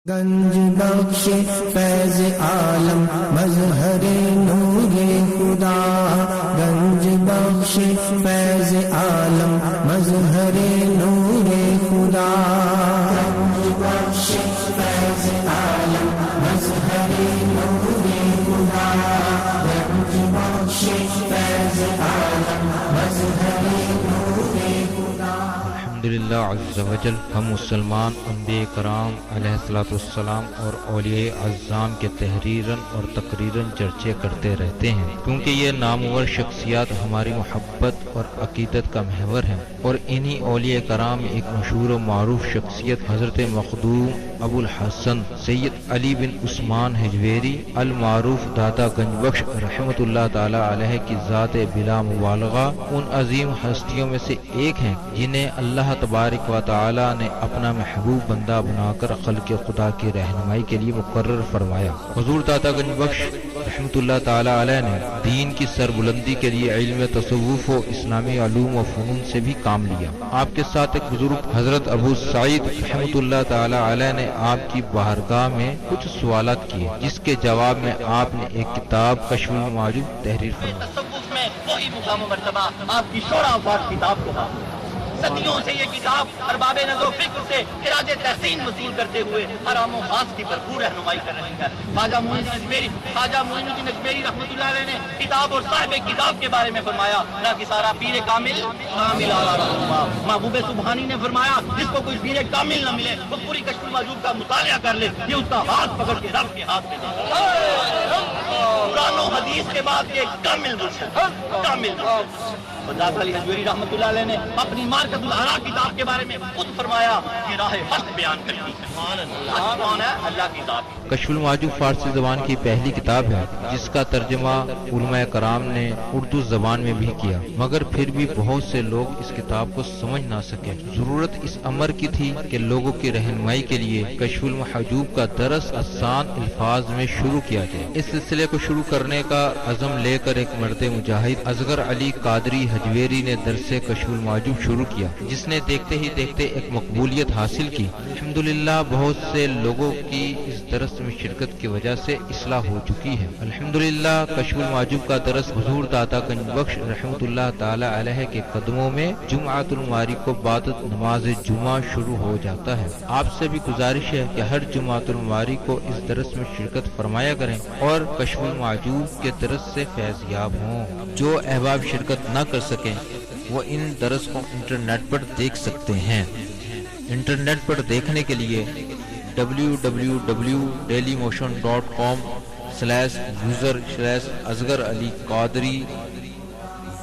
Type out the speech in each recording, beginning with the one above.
گنج بخش فیض عالم مظہر نور خدا، گنج بخش فیض عالم مظہر نور خدا، گنج بخش فیض عالم مظہر نور خدا، گنج بخش فیض عالم مظہر نور خدا۔ الحمدللہ عز وجل ہم مسلمان انبیاء کرام علیہ الصلوۃ والسلام اور اولیاء اعظام کے تحریراً اور تقریراً چرچے کرتے رہتے ہیں، کیونکہ یہ نامور شخصیات ہماری محبت اور عقیدت کا محور ہیں، اور انہی اولیاء کرام میں ایک مشہور و معروف شخصیت حضرت مخدوم ابو الحسن سید علی بن عثمان حجویری المعروف داتا گنج بخش رحمۃ اللہ تعالی علیہ کی ذات بلا مبالغہ ان عظیم ہستیوں میں سے ایک ہیں جنہیں اللہ تبارک و تعالی نے اپنا محبوب بندہ بنا کر خلق خدا کی رہنمائی کے لیے مقرر فرمایا۔ حضور داتا گنج بخش رحمۃ اللہ تعالی علیہ نے دین کی سربلندی کے لیے علم تصوف و اسلامی علوم و فنون سے بھی کام لیا۔ آپ کے ساتھ ایک بزرگ حضرت ابو سعید رحمۃ اللہ تعالی علیہ نے آپ کی بارگاہ میں کچھ سوالات کیے، جس کے جواب میں آپ نے ایک کتاب کشف المعجوب تحریر فرمائی۔ تصوف میں وہی مقام و مرتبہ آپ کی شورا آباد کتاب کو تھا۔ صدیوں سے یہ کتاب ارباب نظر و فکر سے خراج تحسین وصول کرتے ہوئے حرام و خاص کی بھرپور رہنمائی کر رہی ہے۔ خواجہ معین الدین اجمیری رحمۃ اللہ علیہ نے کتاب اور صاحب کتاب کے بارے میں فرمایا، نہ کہ سارا پیر کامل اعلیٰ رہنما۔ محبوب سبحانی نے فرمایا، جس کو کوئی پیر کامل نہ ملے وہ پوری کشف المعجوب کا مطالعہ کر لے، یہ اس کا ہاتھ پکڑ کے رب کے ہاتھ میں دے گا۔ قرآن و حدیث کے بعد یہ کامل مرشد، کامل مرشد۔ داتا علی حجویری رحمۃ اللہ علیہ نے اپنی مارکت الآراء کتاب کے بارے میں خود فرمایا، یہ راہ حق بیان کرتی ہے۔ حق کون ہے؟ اللہ کی ذات۔ کشف المعجوب فارسی زبان کی پہلی کتاب ہے جس کا ترجمہ علماء کرام نے اردو زبان میں بھی کیا، مگر پھر بھی بہت سے لوگ اس کتاب کو سمجھ نہ سکے۔ ضرورت اس امر کی تھی کہ لوگوں کی رہنمائی کے لیے کشف المحجوب کا درس آسان الفاظ میں شروع کیا جائے۔ اس سلسلے کو شروع کرنے کا عزم لے کر ایک مرد مجاہد اصغر علی قادری حجویری نے درس کشف المعجوب شروع کیا، جس نے دیکھتے ہی دیکھتے ایک مقبولیت حاصل کی۔ الحمدللہ بہت سے لوگوں کی اس درس میں شرکت کی وجہ سے اصلاح ہو چکی ہے۔ الحمدللہ کشف المعجوب کا درس حضور داتا گنج بخش رحمۃ اللہ تعالی علیہ کے قدموں میں جمعۃ المواری کو بعد نماز جمعہ شروع ہو جاتا ہے۔ آپ سے بھی گزارش ہے کہ ہر جمعۃ المواری کو اس درس میں شرکت فرمایا کریں اور کشف المعجوب کے درس سے فیض یاب ہوں۔ جو احباب شرکت نہ کر سکیں وہ ان درس کو انٹرنیٹ پر دیکھ سکتے ہیں۔ انٹرنیٹ پر دیکھنے کے لیے www.dailymotion.com/user/اصغر علی قادری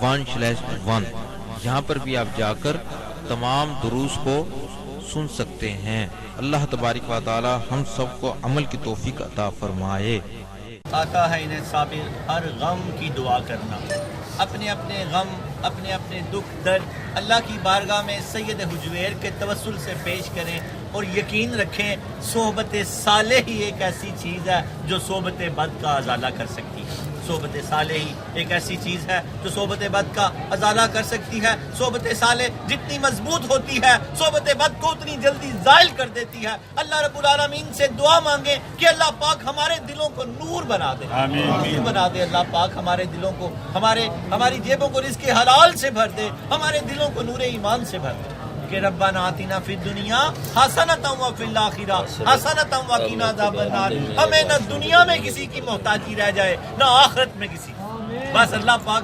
1/1 یہاں پر بھی آپ جا کر تمام دروس کو سن سکتے ہیں۔ اللہ تبارک و تعالی ہم سب کو عمل کی توفیق عطا فرمائے۔ آتا ہے انہیں صابر ہر غم کی دعا کرنا، اپنے اپنے غم، اپنے اپنے دکھ درد اللہ کی بارگاہ میں سید حجویر کے توسل سے پیش کریں، اور یقین رکھیں صحبت صالح ہی ایک ایسی چیز ہے جو صحبت بد کا ازالہ کر سکتی ہے۔ صحبت صالح ہی ایک ایسی چیز ہے جو صحبت بد کا ازالہ کر سکتی ہے۔ صحبت صالح جتنی مضبوط ہوتی ہے صحبت بد کو اتنی جلدی زائل کر دیتی ہے۔ اللہ رب العالمین سے دعا مانگیں کہ اللہ پاک ہمارے دلوں کو نور بنا دے، نور بنا دے۔ اللہ پاک ہمارے دلوں کو، ہماری جیبوں کو رزق حلال سے بھر دے، ہمارے دلوں کو نور ایمان سے بھر دے۔ کہ ربنا آتنا فی الدنیا حسنۃ وفی الآخرہ حسنۃ وقنا عذاب النار۔ ہمیں نہ دنیا میں کسی کی محتاجی رہ جائے نہ آخرت میں کسی کی۔ بس اللہ پاک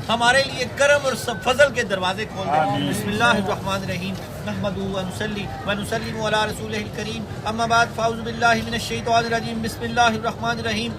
ہمارے لیے کرم اور فضل کے دروازے کھول دے۔ بسم اللہ الرحمن الرحیم، نحمدہ ونصلی ونسلم علی رسولہ الکریم، اما بعد فاعوذ باللہ من الشیطان الرجیم، بسم اللہ الرحمن الرحیم۔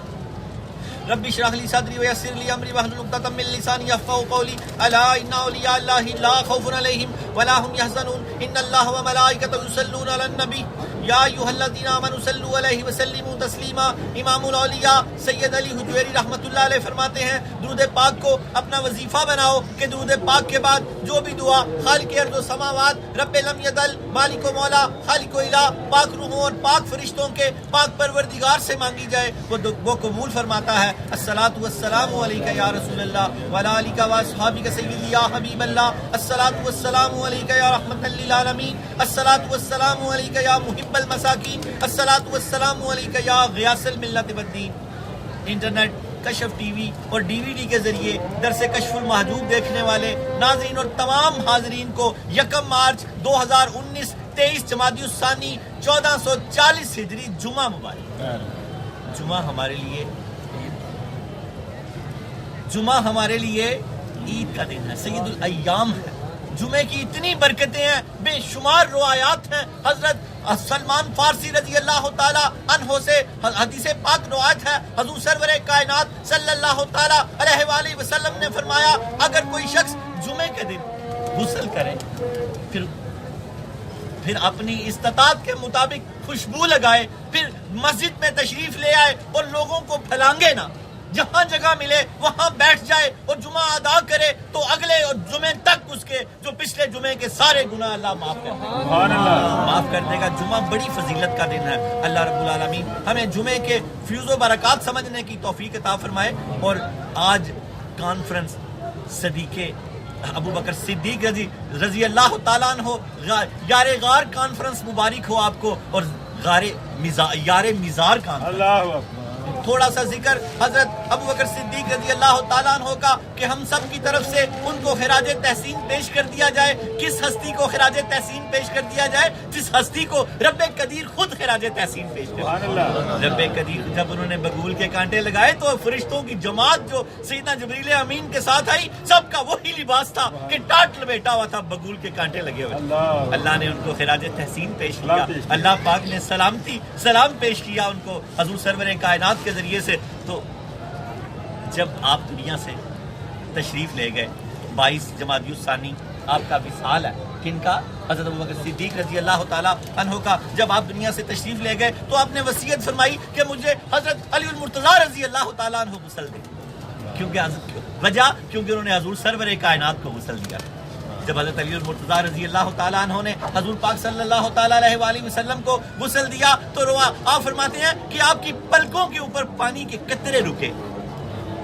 رب اشرح لي صدري ويسر لي امري واحلل عقدة من لساني يفقهوا قولي، الا ان اولياء الله لا خوف عليهم ولا هم يحزنون، ان الله وملائكته يصلون على النبي یا ایھا الذین آمنوا صلوا علیہ وسلموا تسلیما۔ امام الاولیاء سید علی حجویری رحمۃ اللہ علیہ فرماتے ہیں، درود پاک کو اپنا وظیفہ بناؤ کہ درود پاک کے بعد جو بھی دعا خالق ارض و سماوات، رب لم یدل، مالک و مولا، خالق و الہ، پاک روحوں اور پاک فرشتوں کے پاک پروردگار سے مانگی جائے وہ قبول فرماتا ہے۔ الصلاۃ والسلام علیک یا رسول اللہ وعلی آلک و اصحابک سیدی یا حبیب اللہ، الصلاۃ والسلام علیک یا رحمۃ للعالمین، الصلاۃ والسلام علیک یا محب رب المساکین الصلاۃ والسلام علیک یا غیاث الملت والدین۔ انٹرنیٹ، کشف ٹی وی اور ڈی وی ڈی کے ذریعے درس کشف المحجوب دیکھنے والے ناظرین اور تمام حاضرین کو 1 مارچ 2019 23 جمادی الثانی 1440 ہجری جمعہ مبارک۔ جمعہ ہمارے لیے عید کا دن ہے، سید الایام ہے۔ جمعے کی اتنی برکتیں ہیں، بے شمار روایات ہیں۔ حضرت سلمان فارسی رضی اللہ تعالی عنہ سے حدیث پاک روایت ہے، حضور سرور کائنات صلی اللہ تعالی علیہ وآلہ وسلم نے فرمایا اگر کوئی شخص جمعے کے دن غسل کرے، پھر اپنی استطاعت کے مطابق خوشبو لگائے، پھر مسجد میں تشریف لے آئے اور لوگوں کو پھیلانگے نہ، جہاں جگہ ملے وہاں بیٹھ جائے اور جمعہ ادا کرے، تو اگلے جمعے تک اس کے جو پچھلے جمعے کے سارے گناہ اللہ معاف کر دے گا، معاف کر دے گا۔ جمعہ بڑی فضیلت کا دن ہے۔ اللہ رب العالمین ہمیں جمعے کے فیوز و برکات سمجھنے کی توفیق عطا فرمائے۔ اور آج کانفرنس صدیق ابو بکر صدیق رضی اللہ تعالیٰ عنہ یار غار کانفرنس مبارک ہو آپ کو، اور یار مزار کانفرنس۔ تھوڑا سا ذکر حضرت ابو بکر صدیق رضی اللہ تعالیٰ عنہ کا کہ ہم سب کی طرف سے ان کو خراج تحسین پیش کر دیا جائے۔ کس ہستی کو خراج تحسین پیش کر دیا جائے؟ جس ہستی کو رب قدیر خود خراج تحسین پیش کر دیا۔ رب قدیر جب انہوں نے بگول کے کانٹے لگائے تو فرشتوں کی جماعت جو سیدنا جبریل امین کے ساتھ آئی، سب کا وہی لباس تھا کہ ٹاٹ لپیٹا ہوا تھا، بگول کے کانٹے لگے ہوئے۔ اللہ نے ان کو خراج تحسین پیش کیا، اللہ پاک نے سلام پیش کیا ان کو حضور سرور کائنات کے ذریعے سے۔ تو جب آپ دنیا سے تشریف لے گئے 22 جمادی الثانی آپ کا وصال ہے، کن کا؟ حضرت ابوبکر صدیق رضی اللہ تعالیٰ عنہ کا۔ جب آپ دنیا سے تشریف لے گئے تو آپ نے وصیت فرمائی کہ مجھے حضرت علی المرتضیٰ رضی اللہ تعالیٰ عنہ غسل دے، کیونکہ انہوں نے حضور سرور کائنات کو غسل دیا۔ جب حضرت علی المرتضیٰ رضی اللہ تعالیٰ عنہ نے حضور پاک صلی اللہ تعالیٰ علیہ وآلہ وسلم کو غسل دیا تو آپ فرماتے ہیں کہ آپ کی پلکوں کے اوپر پانی کے قطرے رکے۔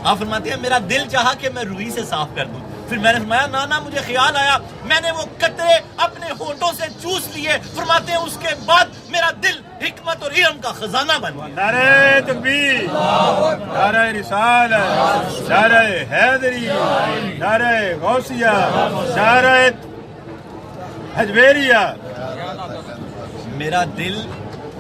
آپ فرماتے ہیں میرا دل چاہا کہ میں روئی سے صاف کر دوں، پھر میں نے فرمایا نانا مجھے خیال آیا، میں نے وہ قطرے اپنے ہونٹوں سے چوس لیے۔ فرماتے ہیں اس کے بعد میرا دل حکمت اور علم کا خزانہ بن گیا۔ نعرہ تکبیر، نعرہ رسالت، نعرہ حیدری، نعرہ غوثیہ، نعرہ حجویریہ۔ میرا دل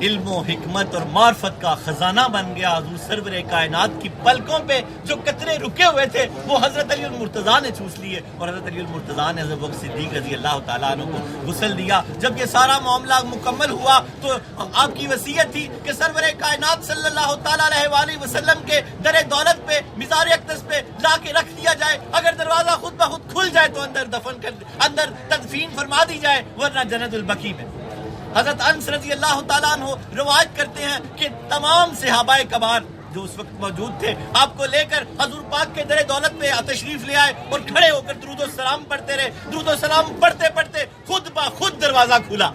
علم و حکمت اور معرفت کا خزانہ بن گیا۔ حضور سرور کائنات کی پلکوں پہ جو قطرے رکے ہوئے تھے وہ حضرت علی المرتضیٰ نے چوس لیے، اور حضرت علی المرتضیٰ نے حضرت ابوبکر صدیق رضی اللہ تعالیٰ عنہ کو غسل دیا۔ جب یہ سارا معاملہ مکمل ہوا تو آپ کی وصیت تھی کہ سرور کائنات صلی اللہ تعالیٰ علیہ وآلہ وسلم کے در دولت پہ مزار اقدس پہ لا کے رکھ دیا جائے، اگر دروازہ خود بخود کھل جائے تو اندر تدفین فرما دی جائے، ورنہ جنت البقیع میں۔ حضرت انس رضی اللہ تعالیٰ عنہ روایت کرتے ہیں کہ تمام صحابہ کبار جو اس وقت موجود تھے آپ کو لے کر حضور پاک کے در دولت پہ تشریف لے آئے اور کھڑے ہو کر درود و سلام پڑھتے رہے۔ درود و سلام پڑھتے پڑھتے خود بخود دروازہ کھلا،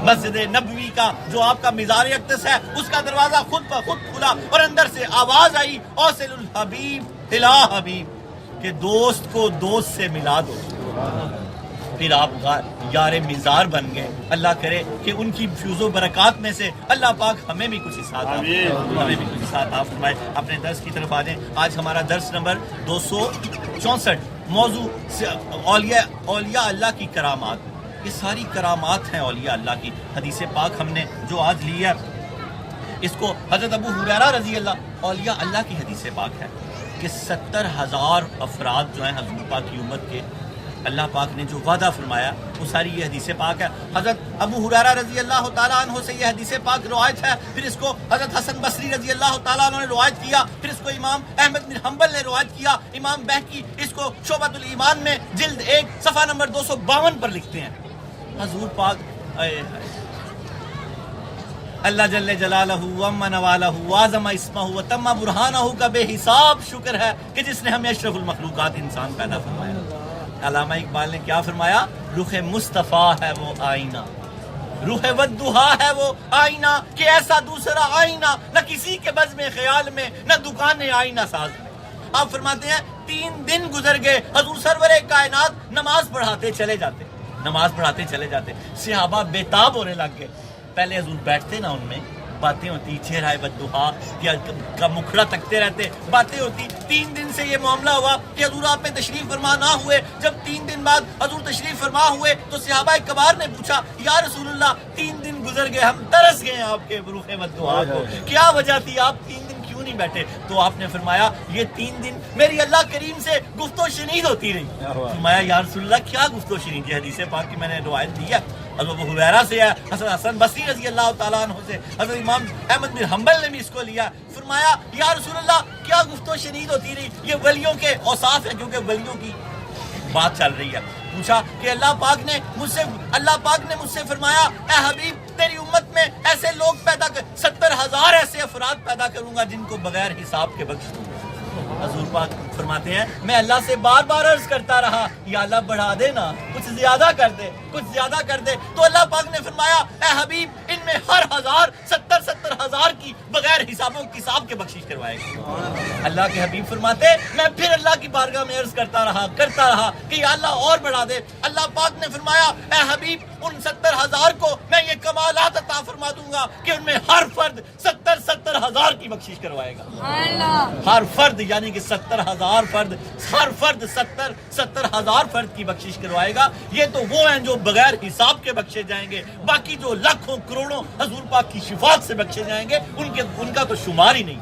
مسجد نبوی کا جو آپ کا مزار اقدس ہے اس کا دروازہ خود بخود کھلا، اور اندر سے آواز آئی اوصل الحبیب الی حبیب، کہ دوست کو دوست سے ملا دو۔ پھر آپ یار مزار بن گئے۔ اللہ کرے کہ ان کی فیوز و برکات میں سے اللہ پاک ہمیں بھی کچھ ساتھ آپ فرمائے۔ اپنے درس کی طرف آ جائیں۔ آج ہمارا درس نمبر 264، موضوع اولیاء اللہ کی کرامات۔ یہ ساری کرامات ہیں اولیاء اللہ کی۔ حدیث پاک ہم نے جو آج لی ہے اس کو حضرت ابو ہریرہ رضی اللہ، اولیاء اللہ کی حدیث پاک ہے کہ 70,000 افراد جو ہیں حضور پاک کی امت کے، اللہ پاک نے جو وعدہ فرمایا وہ ساری یہ حدیث پاک ہے۔ حضرت ابو ہریرہ رضی اللہ تعالیٰ عنہ سے یہ حدیث پاک روایت ہے، پھر اس کو حضرت حسن بصری رضی اللہ تعالیٰ عنہ نے روایت کیا، پھر اس کو امام احمد بن حنبل نے روایت کیا، امام بہقی اس کو شعبۃ الایمان میں جلد 1 صفحہ نمبر 252 پر لکھتے ہیں۔ حضور پاک اللہ جل جلالہ ومن والہ وعظم اسمہ وتم برہانہ کا بے حساب شکر ہے کہ جس نے ہمیں اشرف المخلوقات انسان پیدا فرمایا۔ علامہ اقبال نے کیا فرمایا؟ رخ مصطفیٰ ہے وہ آئینہ، روح والدہا ہے وہ آئینہ، کہ ایسا دوسرا آئینہ نہ کسی کے بزم خیال میں، نہ دکان آئینہ ساز میں۔ آپ فرماتے ہیں 3 دن گزر گئے، حضور سرور کائنات نماز پڑھاتے چلے جاتے، نماز پڑھاتے چلے جاتے. صحابہ بےتاب ہونے لگ گئے. پہلے حضور بیٹھتے نا، ان میں باتیں ہوتی، چہرہ بددعا کا مکھڑا تکتے رہتے، باتیں ہوتی. 3 دن سے یہ معاملہ ہوا کہ حضور آپ میں تشریف فرما نہ ہوئے. جب 3 دن بعد حضور تشریف فرما ہوئے تو صحابہ کبار نے پوچھا یا رسول اللہ 3 دن گزر گئے، ہم ترس گئے آپ کے روح بددعا کو، کیا وجہ تھی، آپ 3 دن کیوں نہیں بیٹھے؟ تو آپ نے فرمایا یہ 3 دن میری اللہ کریم سے گفت و شنید ہوتی رہی. فرمایا یا رسول اللہ کیا گفت و شنید؟ یہ حدیث پاک کی میں نے روایت دی ہے، حضرت ابو ہریرہ سے ہے، حضرت حسن بصری رضی اللہ تعالیٰ عنہ سے، حضرت امام احمد بن حنبل نے بھی اس کو لیا. فرمایا یا رسول اللہ کیا گفت و شنید ہوتی رہی؟ یہ ولیوں کے اوصاف ہیں، کیونکہ ولیوں کی بات چل رہی ہے. پوچھا کہ اللہ پاک نے مجھ سے فرمایا اے حبیب تیری امت میں ایسے لوگ پیدا کر 70,000 ایسے افراد پیدا کروں گا جن کو بغیر حساب کے بخش دوں گا. حضور پاک فرماتے ہیں میں اللہ سے بار بار عرض کرتا رہا یا اللہ بڑھا دے نا، کچھ زیادہ کر دے، کچھ زیادہ کر دے. تو اللہ پاک نے فرمایا اے حبیب ان میں ہر 70,000 کی بغیر حسابوں کتاب کے بخشش کروائے گا. اللہ کے حبیب فرماتے میں پھر اللہ کی بارگاہ میں عرض کرتا رہا کہ یا اللہ اور بڑھا دے. اللہ پاک نے فرمایا اے حبیب ان 70,000 کو میں یہ کمالات عطا فرما دوں گا کہ ان میں ہر فرد 70,000 کی بخشش کروائے گا. ہر فرد یعنی کہ 70,000 فرد، ہر فرد 70,000 فرد کی بخشش کروائے گا. یہ تو وہ ہیں جو بغیر حساب کے بخشے جائیں گے، باقی جو لاکھوں کروڑوں حضور پاک کی شفاعت سے بخشے جائیں گے ان کا تو شمار ہی نہیں.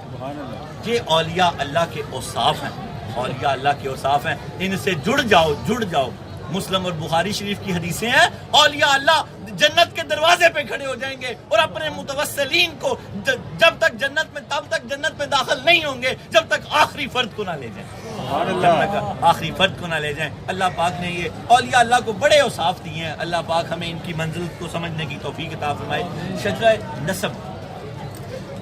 یہ اولیاء اللہ کے اوصاف ہیں، اولیاء اللہ کے اوصاف ہیں. ان سے جڑ جاؤ. مسلم اور بخاری شریف کی حدیثیں ہیں اولیاء اللہ جنت کے دروازے پہ کھڑے ہو جائیں گے اور اپنے متوسلین کو جب تک جنت میں داخل نہیں ہوں گے جب تک آخری فرد کو نہ لے جائیں. اللہ پاک نے یہ اولیاء اللہ کو بڑے اوصاف دیے ہیں. اللہ پاک ہمیں ان کی منزلت کو سمجھنے کی توفیق عطا فرمائے. شجرہ نسب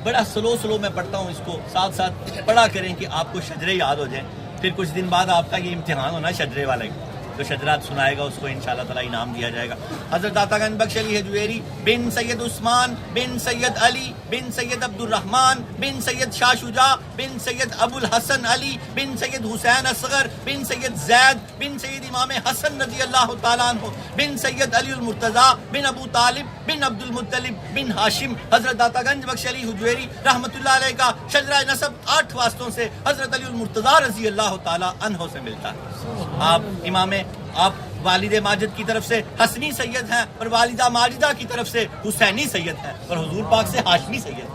بڑا سلو میں پڑھتا ہوں، اس کو ساتھ پڑھا کریں کہ آپ کو شجرے یاد ہو جائیں. پھر کچھ دن بعد آپ کا یہ امتحان ہونا شجرے والے جو شجرات سنائے گا اس کو انشاءاللہ تعالی انعام دیا جائے گا. حضرت داتا گنج بخش علی حجویری بن سید عثمان بن سید علی بن سید عبد الرحمن بن سید شاہ شجاع بن سید ابو الحسن علی بن سید حسین اصغر بن سید زید بن سید امام حسن رضی اللہ تعالیٰ عنہ بن سید علی المرتضیٰ بن ابو طالب بن عبد المطلب بن ہاشم. حضرت داتا گنج بخش علی حجویری رحمۃ اللہ علیہ کا شجرہ نسب 8 واسطوں سے حضرت علی المرتضیٰ رضی اللہ تعالیٰ عنہ سے ملتا ہے. آپ والد ماجد کی طرف سے حسنی سید ہیں اور والدہ ماجدہ کی طرف سے حسینی سید ہیں اور حضور پاک سے ہاشمی سید ہیں.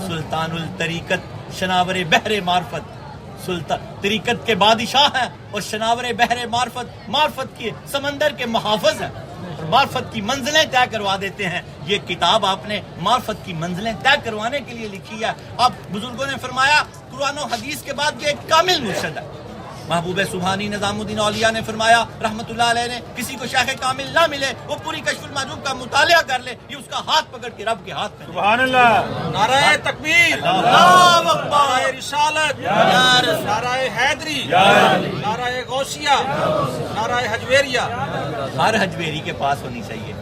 سلطان الطریقت شناور بحر معرفت، طریقت کے بادشاہ ہیں اور شناور بحر معرفت کے سمندر کے محافظ ہیں اور معرفت کی منزلیں طے کروا دیتے ہیں. یہ کتاب آپ نے معرفت کی منزلیں طے کروانے کے لیے لکھی ہے. اب بزرگوں نے فرمایا قرآن و حدیث کے بعد یہ ایک کامل مرشد ہے. محبوب سبحانی نظام الدین اولیاء نے فرمایا رحمت اللہ علیہ نے کسی کو شیخ کامل نہ ملے وہ پوری کشف المحجوب کا مطالعہ کر لے، یہ اس کا ہاتھ پکڑ کے رب کے ہاتھ میں. سبحان اللہ. نعرہ تکبیر، اللہ اکبر، نعرہ رسالت، نعرہ حیدری، نعرہ غوثیہ، نعرہ حجویریہ. ہر حجویری کے پاس ہونی چاہیے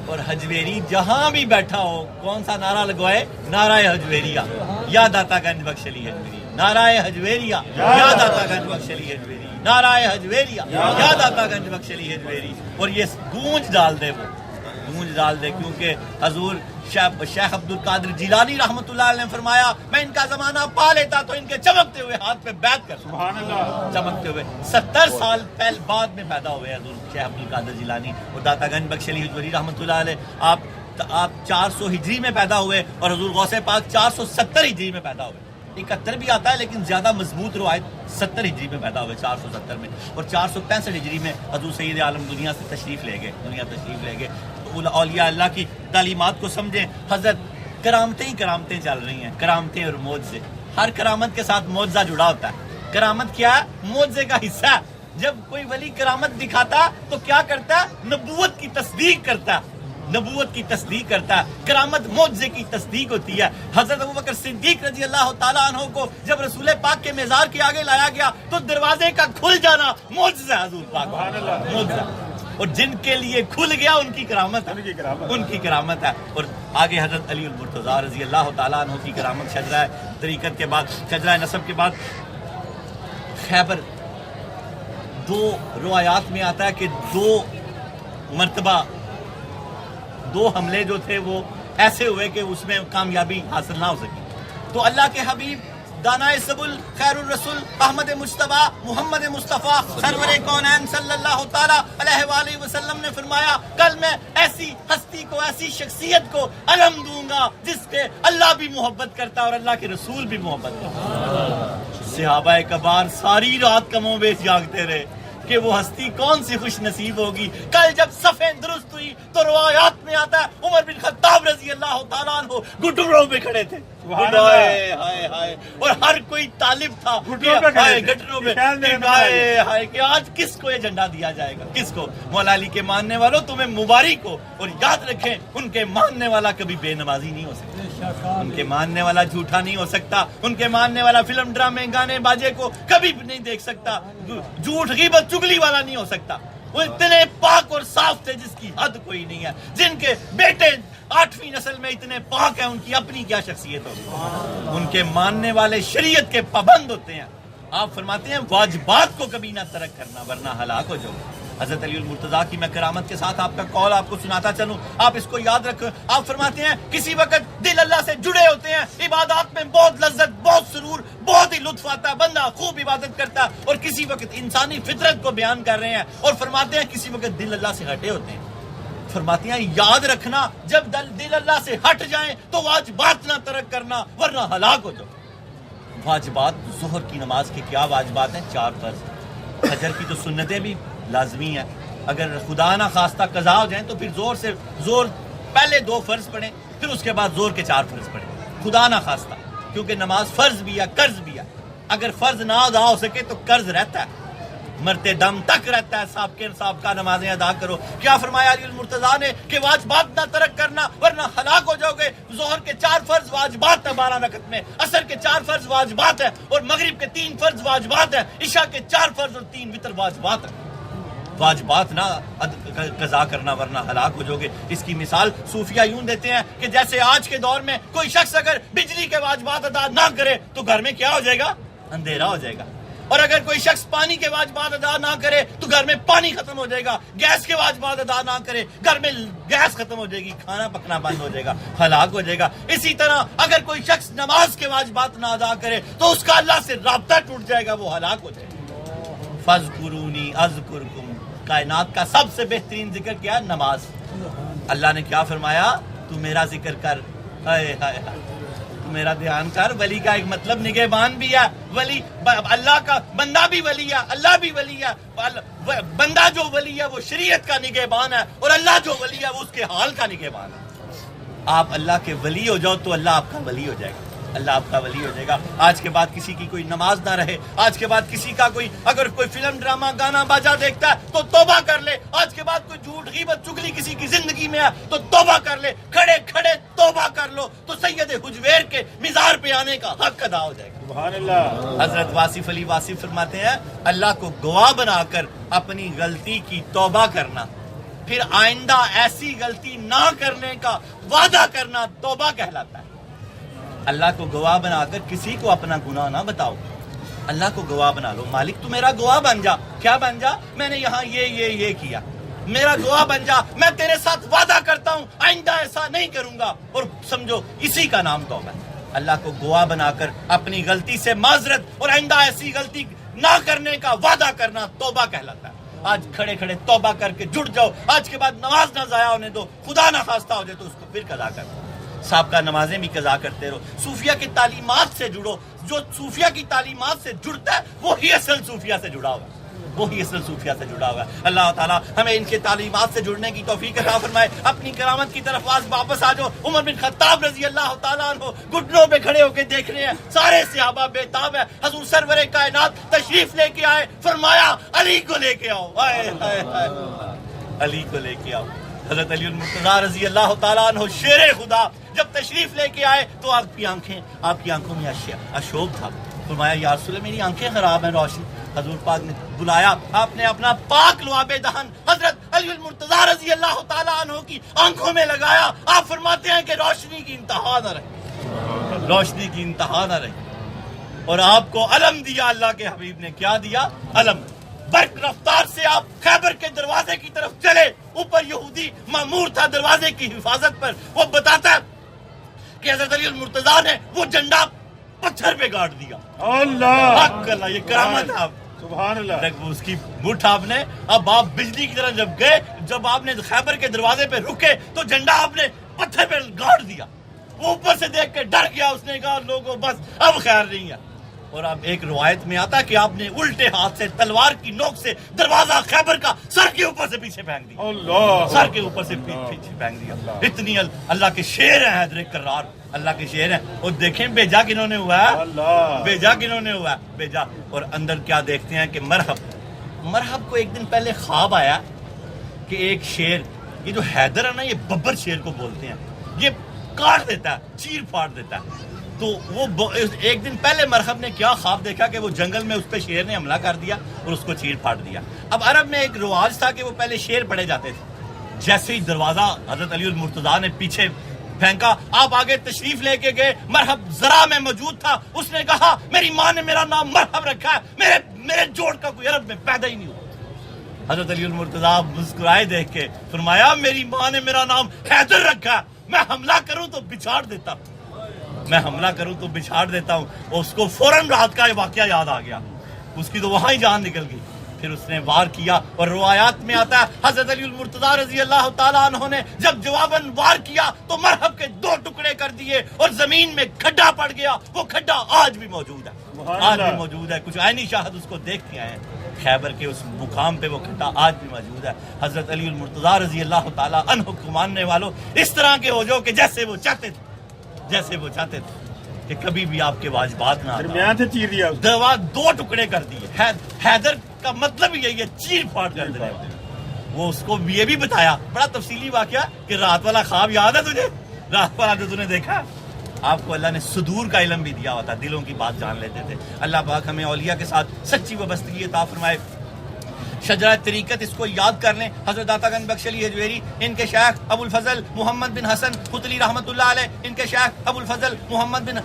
اور حجویری جہاں بھی بیٹھا ہو کون سا نعرہ لگوائے؟ نعرہ حجویریہ یا داتا گنج بخش علی حجویری. نعرہ حجویریہ یا داتا گنج بخش علی حجویری. نعرہ حجویریہ یا داتا گنج بخش علی حجویری. اور یہ گونج ڈال دے کیونکہ حضور شیخ عبد القادر جیلانی رحمۃ اللہ علیہ نے فرمایا میں ان کا زمانہ پا لیتا تو ان کے چمکتے ہوئے ہاتھ پہ بیعت کر. سبحان اللہ. چمکتے ہوئے 70 سال پہلے بعد میں پیدا ہوئے حضور شیخ عبد القادر جیلانی اور داتا گنج بخش علی حجویری رحمۃ اللہ علیہ. آپ 400 ہجری میں پیدا ہوئے اور حضور غوث پاک 470 ہجری میں پیدا ہوئے. 71 بھی آتا ہے لیکن زیادہ مضبوط روایت 70 ہجری میں پیدا ہوئے، 470 میں. اور 465 ہجری میں حضور سید عالم دنیا تشریف لے گئے. اولیاء اللہ کی تعلیمات کو سمجھیں. حضرت کرامتیں چل رہی ہیں، کرامتیں اور معجزے. ہر کرامت کے ساتھ معجزہ جڑا ہوتا ہے. کرامت کیا ہے؟ معجزے کا حصہ ہے. جب کوئی ولی کرامت دکھاتا تو کیا کرتا ہے؟ نبوت کی تصدیق کرتا ہے. کرامت معجزے کی تصدیق ہوتی ہے. حضرت ابوبکر صدیق رضی اللہ تعالیٰ عنہ کو جب رسول پاک کے مزار کے آگے لایا گیا تو دروازے کا کھل جانا معجزہ ہے حضور پاک. معجزہ. اور جن کے لیے کھل گیا ان کی کرامت ہے. اور آگے حضرت علی المرتضیٰ رضی اللہ تعالیٰ عنہ کی کرامت شجرہ طریقت کے بعد، شجرہ نسب کے بعد خیبر. 2 روایات میں آتا ہے کہ 2 مرتبہ 2 حملے جو تھے وہ ایسے ہوئے کہ اس میں کامیابی حاصل نہ ہو سکی. تو اللہ کے حبیب دانائے سبل خیر الرسول احمد مجتبیٰ محمد مصطفیٰ سرور کونین صلی اللہ تعالیٰ علیہ وآلہ وسلم نے فرمایا کل میں ایسی ہستی کو ایسی شخصیت کو علم دوں گا جس کے اللہ بھی محبت کرتا اور اللہ کے رسول بھی محبت کرتا. صحابہ کبار ساری رات کموں بیش جاگتے رہے کہ وہ ہستی کون سی خوش نصیب ہوگی. کل جب صفیں درست ہوئی تو روایات میں آتا ہے عمر بن خطاب رضی اللہ تعالیٰ عنہ گھٹنوں پہ کھڑے تھے. ہائے ہائے ہائے اور ہر کوئی طالب تھا گھٹنوں پہ ہائے ہائے کہ آج کس کو یہ جھنڈا دیا جائے گا, کس کو. مولا علی کے ماننے والوں تمہیں مبارک ہو, اور یاد رکھیں ان کے ماننے والا کبھی بے نمازی نہیں ہو سکتا, ان کے ماننے والا جھوٹا نہیں ہو سکتا, ان کے ماننے والا فلم ڈرامے گانے باجے کو کبھی بھی نہیں دیکھ سکتا, جھوٹ غیبت چگلی والا نہیں ہو سکتا. وہ اتنے پاک اور صاف تھے جس کی حد کوئی نہیں ہے. جن کے بیٹے 8ویں نسل میں اتنے پاک ہیں ان کی اپنی کیا شخصیت ہوگی. ان کے ماننے والے شریعت کے پابند ہوتے ہیں. آپ فرماتے ہیں واجبات کو کبھی نہ ترک کرنا ورنہ ہلاک ہو جاؤ. حضرت علی المرتضیٰ کی میں کرامت کے ساتھ آپ کا قول آپ کو سناتا چلوں, آپ اس کو یاد رکھیں. آپ فرماتے ہیں کسی وقت دل اللہ سے جڑے ہوتے ہیں, عبادات میں بہت لذت بہت سرور بہت ہی لطف آتا ہے, بندہ خوب عبادت کرتا ہے, اور کسی وقت انسانی فطرت کو بیان کر رہے ہیں اور فرماتے ہیں کسی وقت دل اللہ سے ہٹے ہوتے ہیں. فرماتے ہیں یاد رکھنا جب دل اللہ سے ہٹ جائیں تو واجبات نہ ترک کرنا ورنہ ہلاک ہو جاؤ. واجبات ظہر کی نماز کے کیا واجبات ہیں؟ 4 فرض. فجر کی تو سنتیں بھی لازمی ہیں, اگر خدا نہ خواستہ قضا ہو جائیں تو پھر زور پہلے 2 فرض پڑھیں پھر اس کے بعد زور کے 4 فرض پڑھیں, خدا نہ خواستہ, کیونکہ نماز فرض بھی ہے قرض بھی ہے. اگر فرض نہ ادا ہو سکے تو قرض رہتا ہے, مرتے دم تک رہتا ہے. صاحب کا نمازیں ادا کرو. کیا فرمایا علی المرتضیٰ نے کہ واجبات نہ ترک کرنا ورنہ ہلاک ہو جاؤ گے. ظہر کے 4 فرض واجبات ہیں 12 رکعت میں, عصر کے 4 فرض واجبات ہیں, اور مغرب کے 3 فرض واجبات ہیں, عشاء کے 4 فرض اور 3 وتر واجبات ہیں. واجبات نہ قضا کرنا ورنہ ہلاک ہو جاؤ گے. اس کی مثال صوفیہ یوں دیتے ہیں کہ جیسے آج کے دور میں کوئی شخص اگر بجلی کے واجبات ادا نہ کرے تو گھر میں کیا ہو جائے گا؟ اندھیرا ہو جائے گا. اور اگر کوئی شخص پانی کے واجبات ادا نہ کرے تو گھر میں پانی ختم ہو جائے گا. گیس کے واجبات ادا نہ کرے گھر میں گیس ختم ہو جائے گی, کھانا پکنا بند ہو جائے گا, ہلاک ہو جائے گا. اسی طرح اگر کوئی شخص نماز کے واجبات نہ ادا کرے تو اس کا اللہ سے رابطہ ٹوٹ جائے گا, وہ ہلاک ہو جائے گا. فاذکرونی اذکرکم, کائنات کا سب سے بہترین ذکر کیا ہے؟ نماز. اللہ نے کیا فرمایا؟ تو میرا ذکر کر, ہائے ہائے تو میرا دھیان کر. ولی کا ایک مطلب نگہبان بھی ہے, ولی اللہ کا بندہ بھی ولی ہے, اللہ بھی ولی ہے. بندہ جو ولی ہے وہ شریعت کا نگہبان ہے, اور اللہ جو ولی ہے وہ اس کے حال کا نگہبان ہے. آپ اللہ کے ولی ہو جاؤ تو اللہ آپ کا ولی ہو جائے گا, اللہ آپ کا ولی ہو جائے گا. آج کے بعد کسی کی کوئی نماز نہ رہے, آج کے بعد کسی کا اگر کوئی فلم ڈرامہ گانا باجا دیکھتا ہے تو توبہ کر لے. آج کے بعد کوئی جھوٹ غیبت چگلی کسی کی زندگی میں ہے تو توبہ کر لے. کھڑے کھڑے توبہ کر لو تو سید حجویر کے مزار پہ آنے کا حق ادا ہو جائے گا. سبحان اللہ. حضرت واصف علی واصف فرماتے ہیں اللہ کو گواہ بنا کر اپنی غلطی کی توبہ کرنا, پھر آئندہ ایسی غلطی نہ کرنے کا وعدہ کرنا توبہ کہلاتا ہے. اللہ کو گواہ بنا کر کسی کو اپنا گناہ نہ بتاؤ, اللہ کو گواہ بنا لو. مالک تو میرا گواہ بن جا. کیا بن جا؟ میں نے یہاں یہ کیا, میرا گواہ بن جا. میں تیرے ساتھ وعدہ کرتا ہوں آئندہ ایسا نہیں کروں گا, اور سمجھو اسی کا نام توبہ ہے. اللہ کو گواہ بنا کر اپنی غلطی سے معذرت اور آئندہ ایسی غلطی نہ کرنے کا وعدہ کرنا توبہ کہلاتا ہے. آج کھڑے کھڑے توبہ کر کے جڑ جاؤ. آج کے بعد نماز نہ ضائع ہونے دو, خدا نہ خواستہ ہو جائے تو اس کو پھر قضا کر دو. صاحب کا نمازیں بھی قضا کرتے رہو. صوفیہ کی تعلیمات سے جڑو. جو صوفیہ کی تعلیمات سے جڑتا ہے وہی اصل صوفیہ سے جڑا ہوا ہے, وہی اصل صوفیہ سے جڑا ہوا ہے. اللہ تعالیٰ ہمیں ان کے تعلیمات سے جڑنے کی توفیق عطا فرمائے. اپنی کرامت کی طرف آج واپس آ جاؤ. عمر بن خطاب رضی اللہ تعالیٰ عنہ گھٹنوں پہ کھڑے ہو کے دیکھ رہے ہیں, سارے صحابہ بے تاب ہیں. حضور سرور کائنات تشریف لے کے آئے, فرمایا علی کو لے کے آؤ. ہائے ہائے ہائے, علی کو لے کے آؤ. حضرت علی المرتضیٰ رضی اللہ تعالیٰ عنہ شیر خدا جب تشریف لے کے آئے تو آپ کی آنکھوں میں اشوب تھا. فرمایا یا رسول اللہ میری آنکھیں خراب ہیں, روشنی. حضور پاک نے بلایا, آپ نے اپنا پاک لعاب دہن حضرت علی المرتضیٰ رضی اللہ تعالیٰ عنہ کی آنکھوں میں لگایا. آپ فرماتے ہیں کہ روشنی کی انتہا نہ رہے, روشنی کی انتہا نہ رہے. اور آپ کو علم دیا اللہ کے حبیب نے. کیا دیا؟ علم. برق رفتار سے آپ خیبر کے دروازے کی طرف چلے. اوپر یہودی مامور تھا دروازے کی حفاظت پر. وہ بتاتا ہے کہ حضرت علی المرتضیٰ نے وہ جھنڈا پتھر پہ گاڑ دیا. اللہ حق اللہ، یہ کرامت ہے. آپ سبحان اللہ. اس کی مٹھ آپ نے، اب آپ بجلی کی طرح جب گئے، جب آپ نے خیبر کے دروازے پہ رکے تو جھنڈا آپ نے پتھر پہ گاڑ دیا. وہ اوپر سے دیکھ کے ڈر گیا. اس نے کہا لوگوں بس اب خیر نہیں ہے. اور اب ایک روایت میں آتا کہ آپ نے الٹے ہاتھ سے تلوار کی نوک سے دروازہ خیبر کا سر کے اوپر سے پیچھے پھینک دیا. اللہ سر کے اوپر سے پیچھے پھینک دیا. اتنی اللہ کے شیر ہیں حیدر کرار، اللہ کے شیر ہیں. اور دیکھیں بیجا کنہوں نے ہوا ہے، اللہ بیجا کنہوں نے ہوا ہے، بیجا. اور اندر کیا دیکھتے ہیں کہ مرحب کو ایک دن پہلے خواب آیا کہ ایک شیر، یہ جو حیدر ہے نا، یہ ببر شیر کو بولتے ہیں، یہ کاٹ دیتا ہے، چیر پھاڑ دیتا ہے. تو وہ ایک دن پہلے مرحب نے کیا خواب دیکھا کہ وہ جنگل میں اس پہ شیر نے حملہ کر دیا اور اس کو چیر پھاڑ دیا. اب عرب میں ایک رواج تھا کہ وہ پہلے شیر پڑے جاتے تھے. جیسے ہی دروازہ حضرت علی المرتضیٰ نے پیچھے پھینکا، آپ آگے تشریف لے کے گئے. مرحب ذرا میں موجود تھا. اس نے کہا میری ماں نے میرا نام مرحب رکھا ہے، میرے جوڑ کا کوئی عرب میں پیدا ہی نہیں ہوا. حضرت علی المرتضیٰ مسکرائے دیکھ کے، فرمایا میری ماں نے میرا نام حیدر رکھا ہے، میں حملہ کروں تو بچھاڑ دیتا ہوں، میں حملہ کروں تو بچھاڑ دیتا ہوں. اور اس کو فوراً رات کا یہ واقعہ یاد آ گیا. اس کی تو وہاں ہی جان نکل گئی. پھر اس نے وار کیا. اور روایات میں آتا ہے حضرت علی المرتضیٰ رضی اللہ تعالیٰ عنہ نے جب جواباً وار کیا تو مرحب کے 2 ٹکڑے کر دیے اور زمین میں کھڈا پڑ گیا. وہ کھڈا آج بھی موجود ہے، آج بھی موجود ہے. کچھ عینی شاہد اس کو دیکھ کے آئے ہیں. خیبر کے اس مقام پہ وہ کھڈا آج بھی موجود ہے. حضرت علی المرتضیٰ رضی اللہ تعالیٰ عنہ کو ماننے والوں اس طرح کے ہو جاؤ کہ جیسے وہ چاہتے تھے کہ کبھی بھی آپ کے واجبات نہ درمیان سے چیر دیا. دوا 2 ٹکڑے کر دیے. حیدر کا مطلب یہی ہے چیر پھاڑ کر دینا. وہ اس کو یہ بھی بتایا بڑا تفصیلی واقعہ کہ رات والا خواب یاد ہے تجھے؟ رات والا جو تُو نے دیکھا. آپ کو اللہ نے صدور کا علم بھی دیا ہوتا، دلوں کی بات جان لیتے تھے. اللہ پاک ہمیں اولیاء کے ساتھ سچی وابستگی عطا فرمائے. شجرہ طریقت اس کو یاد کر لیں. حضرت داتا گنج بخش علی حجویری، ان کے شیخ ابو الفضل محمد بن حسن قطلی رحمۃ اللہ علیہ، ان کے شیخ ابو الفضل محمد بن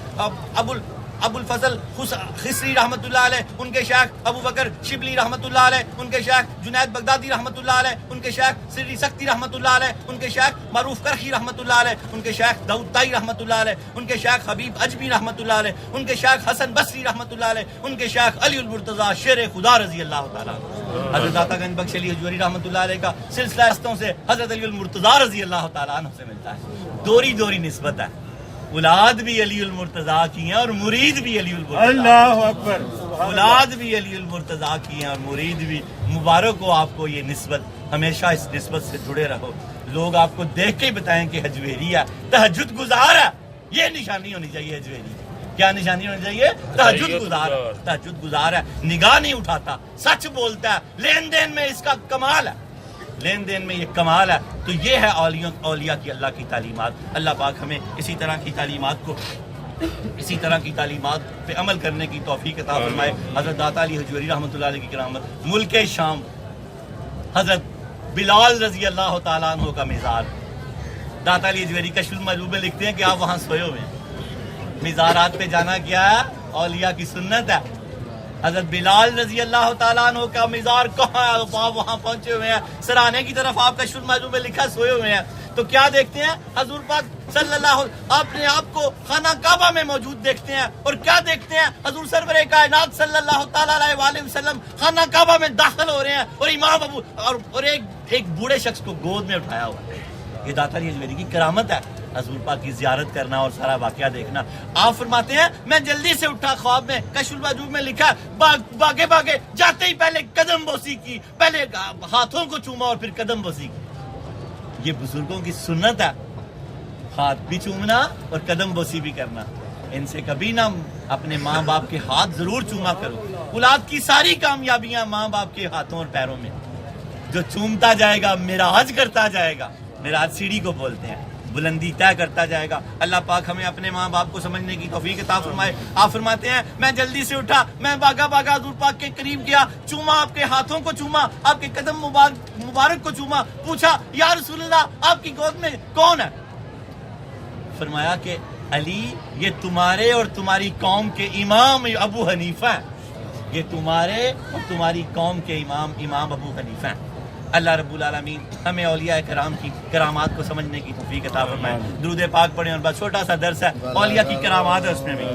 ابو الفضل خسری رحمۃ اللہ علیہ، ان کے شیخ ابو بکر شبلی رحمۃ اللہ علیہ، ان کے شیخ جنید بغدادی رحمۃ اللہ علیہ، ان کے شیخ سری سختی رحمۃ اللہ علیہ، ان کے شیخ معروف کرخی رحمۃ اللہ علیہ، ان کے شیخ داؤد طائی رحمۃ اللہ علیہ، ان کے شیخ حبیب اجمی رحمۃ اللہ علیہ، ان کے شیخ حسن بصری رحمۃ اللہ علیہ، ان کے شیخ علی المرتضیٰ شیر خدا رضی اللہ تعالیٰ. حضرت داتا گنج بخش علی حجویری رحمۃ اللہ علیہ کا سلسلہ ہستوں سے حضرت علی المرتضیٰ رضی اللہ تعالیٰ عنہ سے ملتا ہے. دوری نسبت ہے. اولاد بھی علی المرتضیٰ کی ہیں اور مرید بھی علی المرتضیٰ. اللہ اکبر. اولاد بھی علی المرتضیٰ کی ہیں اور مرید بھی. مبارک ہو آپ کو یہ نسبت. ہمیشہ اس نسبت سے جڑے رہو. لوگ آپ کو دیکھ کے بتائیں کہ حجویری ہے، تہجد گزار ہے. یہ نشانی ہونی چاہیے حجویری. کیا نشانی ہونی چاہیے؟ تہجد گزار ہے. نگاہ نہیں اٹھاتا، سچ بولتا ہے. لین دین میں اس کا کمال ہے، لین دین میں یہ کمال ہے. تو یہ ہے اولیاء کی اللہ کی تعلیمات. اللہ پاک ہمیں اسی طرح کی تعلیمات پہ عمل کرنے کی توفیق عطا فرمائے. حضرت داتا علی حجویری رحمۃ اللہ علیہ کی کرامت. ملک شام حضرت بلال رضی اللہ تعالیٰ عنہ کا مزار. داتا علی حجویری کشف المعجوب میں لکھتے ہیں کہ آپ وہاں سوئے ہوئے ہیں. مزارات پہ جانا کیا ہے؟ اولیاء کی سنت ہے. حضرت بلال رضی اللہ تعالیٰ عنہ کا مزار کہاں ہے؟ آپ وہاں پہنچے ہوئے ہیں. سرانے کی طرف آپ کا کشف المعجوب میں لکھا سوئے ہوئے ہیں. تو کیا دیکھتے ہیں؟ حضور پاک صلی اللہ اپنے آپ کو خانہ کعبہ میں موجود دیکھتے ہیں. اور کیا دیکھتے ہیں؟ حضور سرور کائنات صلی اللہ تعالیٰ علیہ وآلہ وسلم خانہ کعبہ میں داخل ہو رہے ہیں اور امام ابو اور ایک بوڑھے شخص کو گود میں اٹھایا ہوا ہے. یہ داتا علی حجویری کی کرامت ہے. حضور پاک کی زیارت کرنا اور سارا واقعہ دیکھنا. آپ فرماتے ہیں میں جلدی سے اٹھا. خواب میں کشف المعجوب میں لکھا باگے جاتے ہی پہلے قدم بوسی کی، پہلے ہاتھوں کو چوما اور پھر قدم بوسی کی. یہ بزرگوں کی سنت ہے، ہاتھ بھی چومنا اور قدم بوسی بھی کرنا. ان سے کبھی نہ اپنے ماں باپ کے ہاتھ ضرور چوما کرو. اولاد کی ساری کامیابیاں ماں باپ کے ہاتھوں اور پیروں میں. جو چومتا جائے گا معراج کرتا جائے گا. معراج سیڑھی کو بولتے ہیں، بلندی طے کرتا جائے گا. اللہ پاک ہمیں اپنے ماں باپ کو سمجھنے کی توفیق عطا فرمائے. آپ فرماتے ہیں میں جلدی سے اٹھا، میں باغا حضور پاک کے قریب گیا، چوما، آپ کے ہاتھوں کو چوما، آپ کے قدم مبارک کو چوما. پوچھا یا رسول اللہ آپ کی گود میں کون ہے؟ فرمایا کہ علی یہ تمہارے اور تمہاری قوم کے امام ابو حنیفہ ہیں. یہ تمہارے اور تمہاری قوم کے امام ابو حنیفہ ہیں۔ اللہ رب العالمین ہمیں اولیاء کرام کی کرامات کو سمجھنے کی توفیق عطا فرمائے۔ درود پاک پڑھیں، اور بس چھوٹا سا درس ہے، اولیاء کی کرامات ہے اس میں بھی۔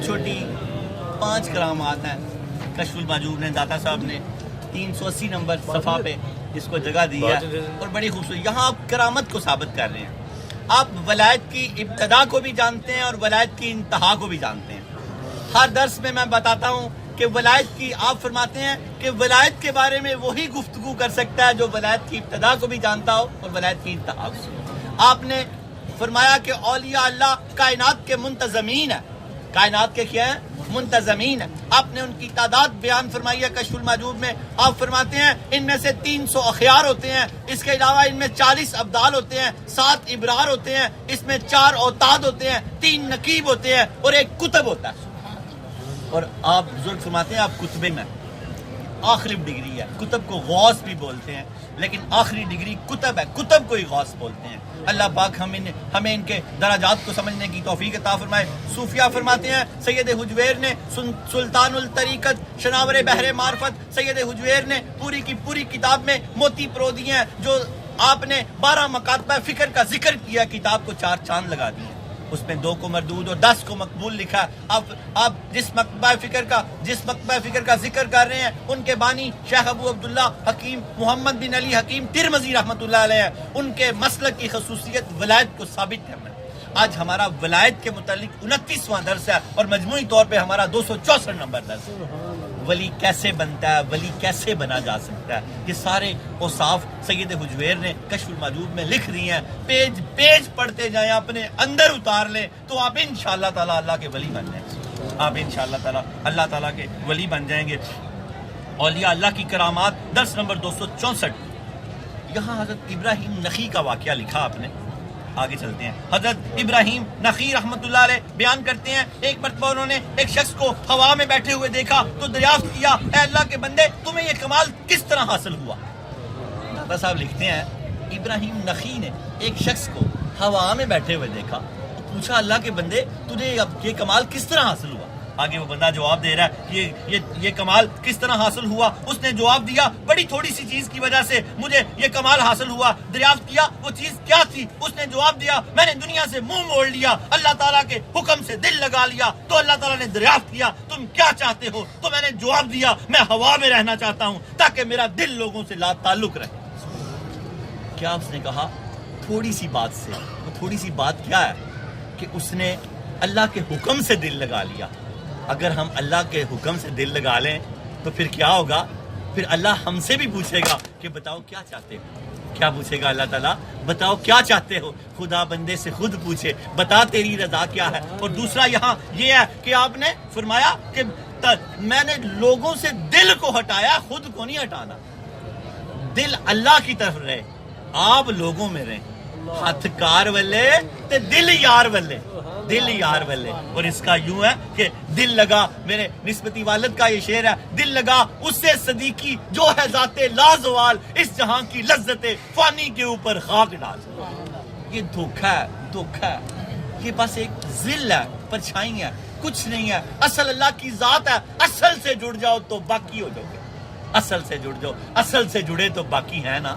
چھوٹی 5 کرامات ہیں، کشف المحجوب نے، داتا صاحب نے 380 نمبر صفحہ پہ اس کو جگہ دی ہے، اور بڑی خوبصورت یہاں آپ کرامت کو ثابت کر رہے ہیں۔ آپ ولایت کی ابتدا کو بھی جانتے ہیں اور ولایت کی انتہا کو بھی جانتے ہیں۔ ہر درس میں بتاتا ہوں کہ ولایت کی، آپ فرماتے ہیں کہ ولایت کے بارے میں وہی گفتگو کر سکتا ہے جو ولایت کی ابتدا کو بھی جانتا ہو اور ولایت کی انتہا کو۔ آپ نے فرمایا کہ اولیاء اللہ کائنات کے منتظمین ہیں، کائنات کے کیا ہیں؟ منتظمین ہیں۔ آپ نے ان کی تعداد بیان فرمائی ہے کشف المحجوب میں، آپ فرماتے ہیں ان میں سے 300 اخیار ہوتے ہیں، اس کے علاوہ ان میں 40 ابدال ہوتے ہیں، 7 ابرار ہوتے ہیں، اس میں 4 اوتاد ہوتے ہیں، 3 نقیب ہوتے ہیں اور 1 کتب ہوتا ہے۔ اور آپ بزرگ فرماتے ہیں آپ کتبے میں آخری ڈگری ہے، کتب کو غوث بھی بولتے ہیں، لیکن آخری ڈگری کتب ہے، کتب کو ہی غوث بولتے ہیں۔ اللہ پاک ہمیں ان کے درجات کو سمجھنے کی توفیق عطا فرمائے۔ صوفیہ فرماتے ہیں سید حجویر نے سلطان الطریقت شناور بحر معرفت، سید حجویر نے پوری کی پوری کتاب میں موتی پرو دیے ہیں، جو آپ نے 12 مکاتبہ فکر کا ذکر کیا، کتاب کو 4 چاند لگا دیے، اس میں 2 کو مردود اور 10 کو مقبول لکھا۔ آپ جس مکتبہ فکر کا ذکر کر رہے ہیں، ان کے بانی شیخ ابو عبداللہ حکیم محمد بن علی حکیم ترمذی رحمۃ اللہ علیہ، ان کے مسلک کی خصوصیت ولایت کو ثابت کرنا۔ آج ہمارا ولایت کے متعلق 29واں درس ہے اور مجموعی طور پہ ہمارا 264 نمبر درس ہے۔ ولی کیسے بنتا ہے، ولی کیسے بنا جا سکتا ہے، یہ سارے اوصاف سید حجویر نے کشف المحجوب میں لکھ دی ہیں۔ پیج پڑھتے جائیں، اپنے اندر اتار لیں تو آپ انشاءاللہ تعالی اللہ کے ولی بن جائیں گے، آپ انشاءاللہ تعالی اللہ تعالیٰ کے ولی بن جائیں گے۔ اولیاء اللہ کی کرامات درس نمبر 264۔ یہاں حضرت ابراہیم نخی کا واقعہ لکھا آپ نے، آگے چلتے ہیں۔ حضرت ابراہیم نخی رحمۃ اللہ علیہ بیان کرتے ہیں ایک مرتبہ انہوں نے ایک شخص کو ہوا میں بیٹھے ہوئے دیکھا تو دریافت کیا، اے اللہ کے بندے تمہیں یہ کمال کس طرح حاصل ہوا؟ داتا صاحب لکھتے ہیں ابراہیم نخی نے ایک شخص کو ہوا میں بیٹھے ہوئے دیکھا، پوچھا اللہ کے بندے تجھے یہ کمال کس طرح حاصل ہوا؟ آگے وہ بندہ جواب دے رہا ہے یہ کمال کس طرح حاصل ہوا؟ اس نے جواب دیا بڑی تھوڑی سی چیز کی وجہ سے مجھے یہ کمال حاصل ہوا۔ دریافت کیا وہ چیز کیا تھی؟ اس نے جواب دیا میں نے دنیا سے منہ موڑ لیا، اللہ تعالیٰ کے حکم سے دل لگا لیا۔ تو اللہ تعالیٰ نے دریافت کیا تم کیا چاہتے ہو؟ تو میں نے جواب دیا میں ہوا میں رہنا چاہتا ہوں تاکہ میرا دل لوگوں سے لا تعلق رہے۔ کیا اس نے کہا؟ تھوڑی سی بات سے، وہ تھوڑی سی بات کیا ہے کہ اس نے اللہ کے حکم سے دل لگا لیا۔ اگر ہم اللہ کے حکم سے دل لگا لیں تو پھر کیا ہوگا؟ پھر اللہ ہم سے بھی پوچھے گا کہ بتاؤ کیا چاہتے ہو؟ کیا پوچھے گا اللہ تعالیٰ؟ بتاؤ کیا چاہتے ہو؟ خدا بندے سے خود پوچھے بتا تیری رضا کیا ہے۔ اور دوسرا یہاں یہ ہے کہ آپ نے فرمایا کہ میں نے لوگوں سے دل کو ہٹایا، خود کو نہیں ہٹانا۔ دل اللہ کی طرف رہے، آپ لوگوں میں رہیں۔ ہاتھ کار والے تے دل یار والے، دل یار والے۔ اور اس کا یوں ہے کہ دل لگا، میرے نسبتی والد کا یہ شعر ہے، دل لگا اس سے صدیقی جو ہے ذات لازوال، اس جہاں کی لذت فانی کے اوپر خاک ڈال۔ یہ دھوکہ ہے، دھوکہ ہے، یہ بس ایک ذل ہے، پرچھائی ہے، کچھ نہیں ہے۔ اصل اللہ کی ذات ہے، اصل سے جڑ جاؤ تو باقی ہو جاؤ گے، اصل سے جڑ جاؤ، اصل سے جڑے تو باقی ہے نا،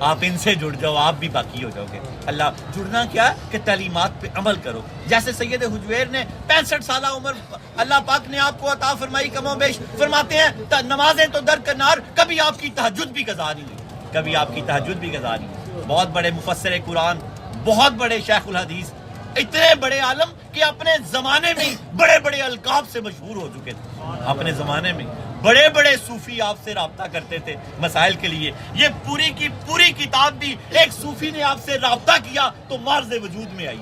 آپ ان سے جڑ جاؤ آپ بھی باقی ہو جاؤ گے۔ اللہ جڑنا کیا ہے کہ تعلیمات پہ عمل کرو۔ جیسے سید حجویر نے 65 سالہ عمر اللہ پاک نے آپ کو عطا فرمائی، کم و بیش فرماتے ہیں نمازیں تو درکنار، کبھی آپ کی تہجد بھی قضا نہیں ہوئی، کبھی آپ کی تہجد بھی قضا نہیں ہوئی۔ بہت بڑے مفسر قرآن، بہت بڑے شیخ الحدیث، اتنے بڑے عالم کہ اپنے زمانے میں بڑے بڑے القاب سے مشہور ہو چکے تھے، اپنے زمانے میں بڑے بڑے صوفی آپ سے رابطہ کرتے تھے مسائل کے لیے۔ یہ پوری کی پوری کتاب بھی ایک صوفی نے آپ سے رابطہ کیا تو مرض وجود میں آئی۔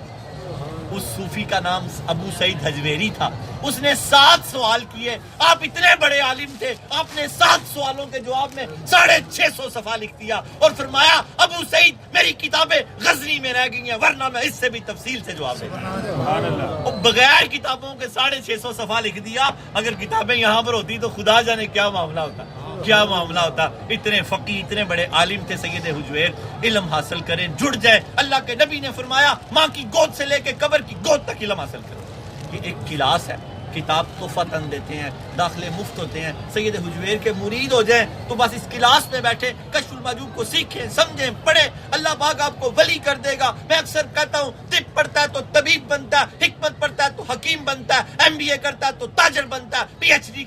اس صوفی کا نام ابو سعید حجویری تھا. اس نے 7 سوال کیے. آپ اتنے بڑے عالم تھے, آپ نے 7 سوالوں کے جواب میں 650 صفحہ لکھ دیا اور فرمایا ابو سعید میری کتابیں غزنی میں رہ گئی ہیں ورنہ میں اس سے بھی تفصیل سے جواب دیتا. بغیر کتابوں کے 650 صفحہ لکھ دیا. اگر کتابیں یہاں پر ہوتی تو خدا جانے کیا معاملہ ہوتا, کیا معاملہ ہوتا. اتنے فقی, اتنے بڑے عالم تھے سید حجویر. علم حاصل کریں, جڑ جائیں. اللہ کے نبی نے فرمایا ماں کی گود سے لے کے قبر کی گود تک علم حاصل کرو. یہ ایک کلاس ہے. کتاب تحفتاً دیتے ہیں, داخلے مفت ہوتے ہیں. سید حجویر کے مرید ہو جائیں تو بس اس کلاس میں بیٹھے کشف المحجوب کو سیکھیں, سمجھیں, پڑھیں. اللہ پاک آپ کو ولی کر دے گا. میں اکثر کہتا ہوں طب پڑھتا ہے تو طبیب بنتا ہے, حکمت پڑھتا ہے تو حکیم بنتا ہے, MBA کرتا ہے تو تاجر بنتا ہے, PhD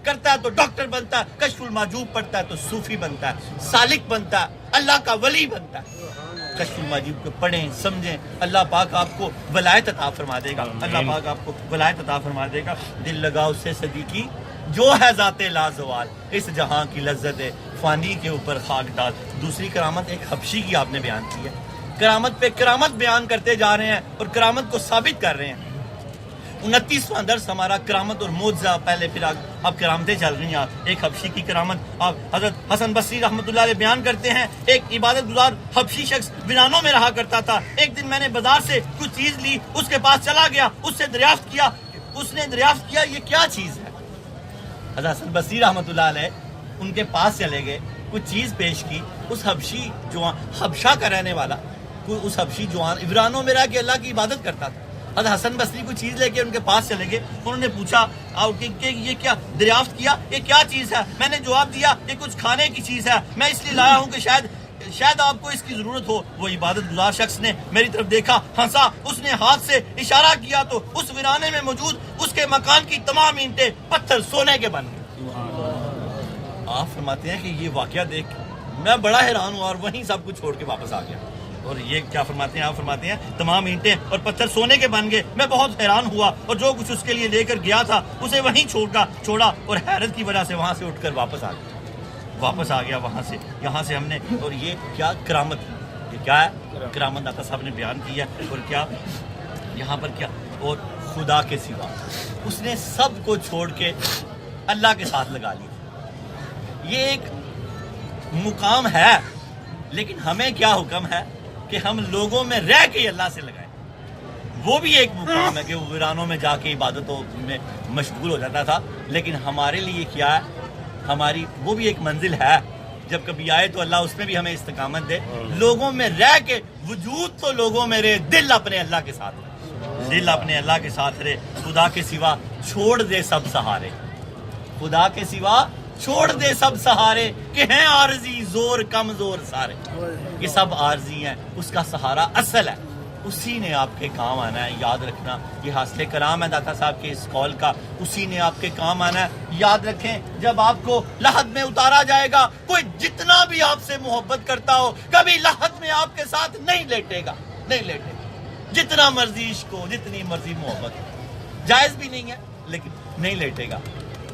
کرتا ہے تو ڈاکٹر بنتا ہے, کشف المحجوب پڑھتا ہے تو صوفی بنتا ہے, سالک بنتا ہے, اللہ کا ولی بنتا ہے. کشف المحجوب کو پڑھیں, سمجھیں. اللہ پاک آپ کو ولایت عطا فرما دے گا. اللہ پاک آپ کو ولایت عطا فرما دے گا. دل لگا اس سے صدیقی جو ہے ذات لازوال, اس جہاں کی لذت ہے فانی کے اوپر خاک ڈال. دوسری کرامت ایک حبشی کی آپ نے بیان کی ہے. کرامت پہ کرامت بیان کرتے جا رہے ہیں اور کرامت کو ثابت کر رہے ہیں. 29واں درس ہمارا کرامت اور معجزہ, پہلے پھر اب کرامتیں چل رہی ہیں. ایک حبشی کی کرامت آپ حضرت حسن بصری رحمۃ اللہ علیہ بیان کرتے ہیں. ایک عبادت گزار حبشی شخص ویرانوں میں رہا کرتا تھا. ایک دن میں نے بازار سے کچھ چیز لی, اس کے پاس چلا گیا, اس سے دریافت کیا. اس نے دریافت کیا یہ کیا چیز ہے. حضرت حسن بصری رحمۃ اللہ علیہ ان کے پاس چلے گئے, کچھ چیز پیش کی. اس حبشی جوان, حبشہ کا رہنے والا, اس حبشی جوان ویرانوں میں رہ کے اللہ کی عبادت کرتا تھا. حضرت حسن بصری کو چیز لے کے ان کے پاس چلے گئے. انہوں نے پوچھا کہ یہ کیا دریافت کیا, یہ کیا چیز ہے. میں نے جواب دیا یہ کچھ کھانے کی چیز ہے, میں اس لیے لایا ہوں کہ شاید آپ کو اس کی ضرورت ہو. وہ عبادت گزار شخص نے میری طرف دیکھا, ہنسا, اس نے ہاتھ سے اشارہ کیا تو اس ویرانے میں موجود اس کے مکان کی تمام اینٹیں پتھر سونے کے بن گئے. آپ فرماتے ہیں کہ یہ واقعہ دیکھ میں بڑا حیران ہوں اور وہیں سب کچھ چھوڑ کے واپس آ گیا. اور یہ کیا فرماتے ہیں, آپ فرماتے ہیں تمام اینٹیں اور پتھر سونے کے بن گئے. میں بہت حیران ہوا اور جو کچھ اس کے لیے لے کر گیا تھا اسے وہیں چھوڑا اور حیرت کی وجہ سے وہاں سے اٹھ کر واپس آ گیا وہاں سے. یہاں سے ہم نے, اور یہ کیا کرامت, یہ کیا ہے کرامت داتا صاحب نے بیان کی ہے. اور کیا یہاں پر کیا, اور خدا کے سوا اس نے سب کو چھوڑ کے اللہ کے ساتھ لگا لیا. یہ ایک مقام ہے, لیکن ہمیں کیا حکم ہے کہ ہم لوگوں میں رہ کے اللہ سے لگائیں. وہ بھی ایک مقام ہے کہ وہ ویرانوں میں جا کے عبادتوں میں مشغول ہو جاتا تھا, لیکن ہمارے لیے کیا ہے, ہماری وہ بھی ایک منزل ہے. جب کبھی آئے تو اللہ اس میں بھی ہمیں استقامت دے. لوگوں میں رہ کے, وجود تو لوگوں میں رہے, دل اپنے اللہ کے ساتھ رہے, دل اپنے اللہ کے ساتھ رہے. خدا کے سوا چھوڑ دے سب سہارے, خدا کے سوا چھوڑ دے سب سہارے, کہ ہیں عارضی زور کمزور سارے. یہ سب عارضی ہیں, اس کا سہارا اصل ہے, اسی نے آپ کے کام آنا ہے. یاد رکھنا یہ حاصل کرام ہے داتا صاحب کے اس قول کا, اسی نے آپ کے کام آنا ہے. یاد رکھیں جب آپ کو لحد میں اتارا جائے گا, کوئی جتنا بھی آپ سے محبت کرتا ہو کبھی لحد میں آپ کے ساتھ نہیں لیٹے گا, نہیں لیٹے گا. جتنا مرضی عشق ہو, جتنی مرضی محبت ہو, جائز بھی نہیں ہے لیکن نہیں لیٹے گا.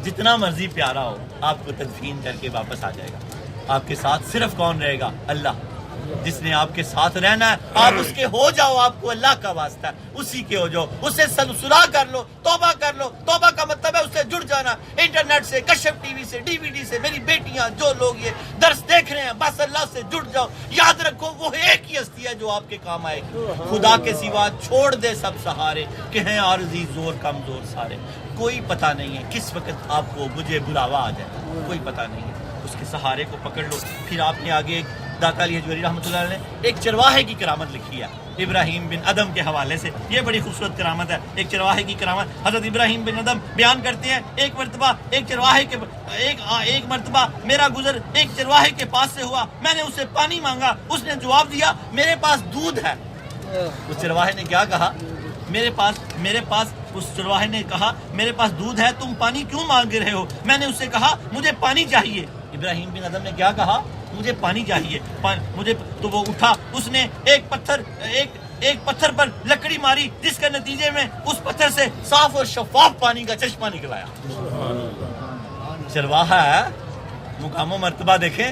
جتنا مرضی پیارا ہو آپ کو تدفین کر کے واپس آ جائے گا. آپ کے ساتھ صرف کون رہے گا, اللہ, جس نے آپ کے ساتھ رہنا ہے. آپ اس کے ہو جاؤ, آپ کو اللہ کا واسطہ ہے, اسی کے ہو جاؤ, اس سے صلح کر لو, توبہ کر لو. توبہ کا مطلب ہے اس سے جڑ جانا. انٹرنیٹ سے, کشف ٹی وی سے, DVD سے, میری بیٹیاں جو لوگ یہ درس دیکھ رہے ہیں, بس اللہ سے جڑ جاؤ. یاد رکھو وہ ایک ہی ہستی ہے جو آپ کے کام آئے گی. خدا کے سوا چھوڑ دے سب سہارے, کہ ہیں عارضی زور کمزور سارے. کوئی پتہ نہیں ہے کس وقت آپ کو مجھے بلاوا آ جائے, کوئی پتہ نہیں ہے. اس کے سہارے کو پکڑ لو. پھر آپ نے آگے داتا علی حجویری رحمۃ اللہ علیہ نے ایک چرواہے کی کرامت لکھی ہے ابراہیم بن ادم کے حوالے سے. یہ بڑی خوبصورت کرامت ہے, ایک چرواہے کی کرامت. حضرت ابراہیم بن ادم بیان کرتے ہیں ایک مرتبہ میرا گزر ایک چرواہے کے پاس سے ہوا. میں نے اسے پانی مانگا, اس نے جواب دیا میرے پاس دودھ ہے. اس چرواہے نے کیا کہا, میرے پاس اس چرواہے نے کہا میرے پاس دودھ ہے, تم پانی کیوں مانگ رہے ہو. میں نے اس سے کہا مجھے پانی چاہیے. ابراہیم بن ادم نے کیا کہا, مجھے پانی چاہیے, مجھے. تو وہ اٹھا, اس نے ایک پتھر پر لکڑی ماری, جس کے نتیجے میں اس پتھر سے صاف اور شفاف پانی کا چشمہ نکلایا. چرواہا ہے, مقام و مرتبہ دیکھیں,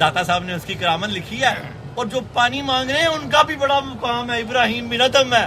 داتا صاحب نے اس کی کرامت لکھی ہے. اور جو پانی مانگ رہے ہیں ان کا بھی بڑا مقام ہے, ابراہیم بن ادم ہے.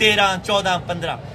13, 14, 15।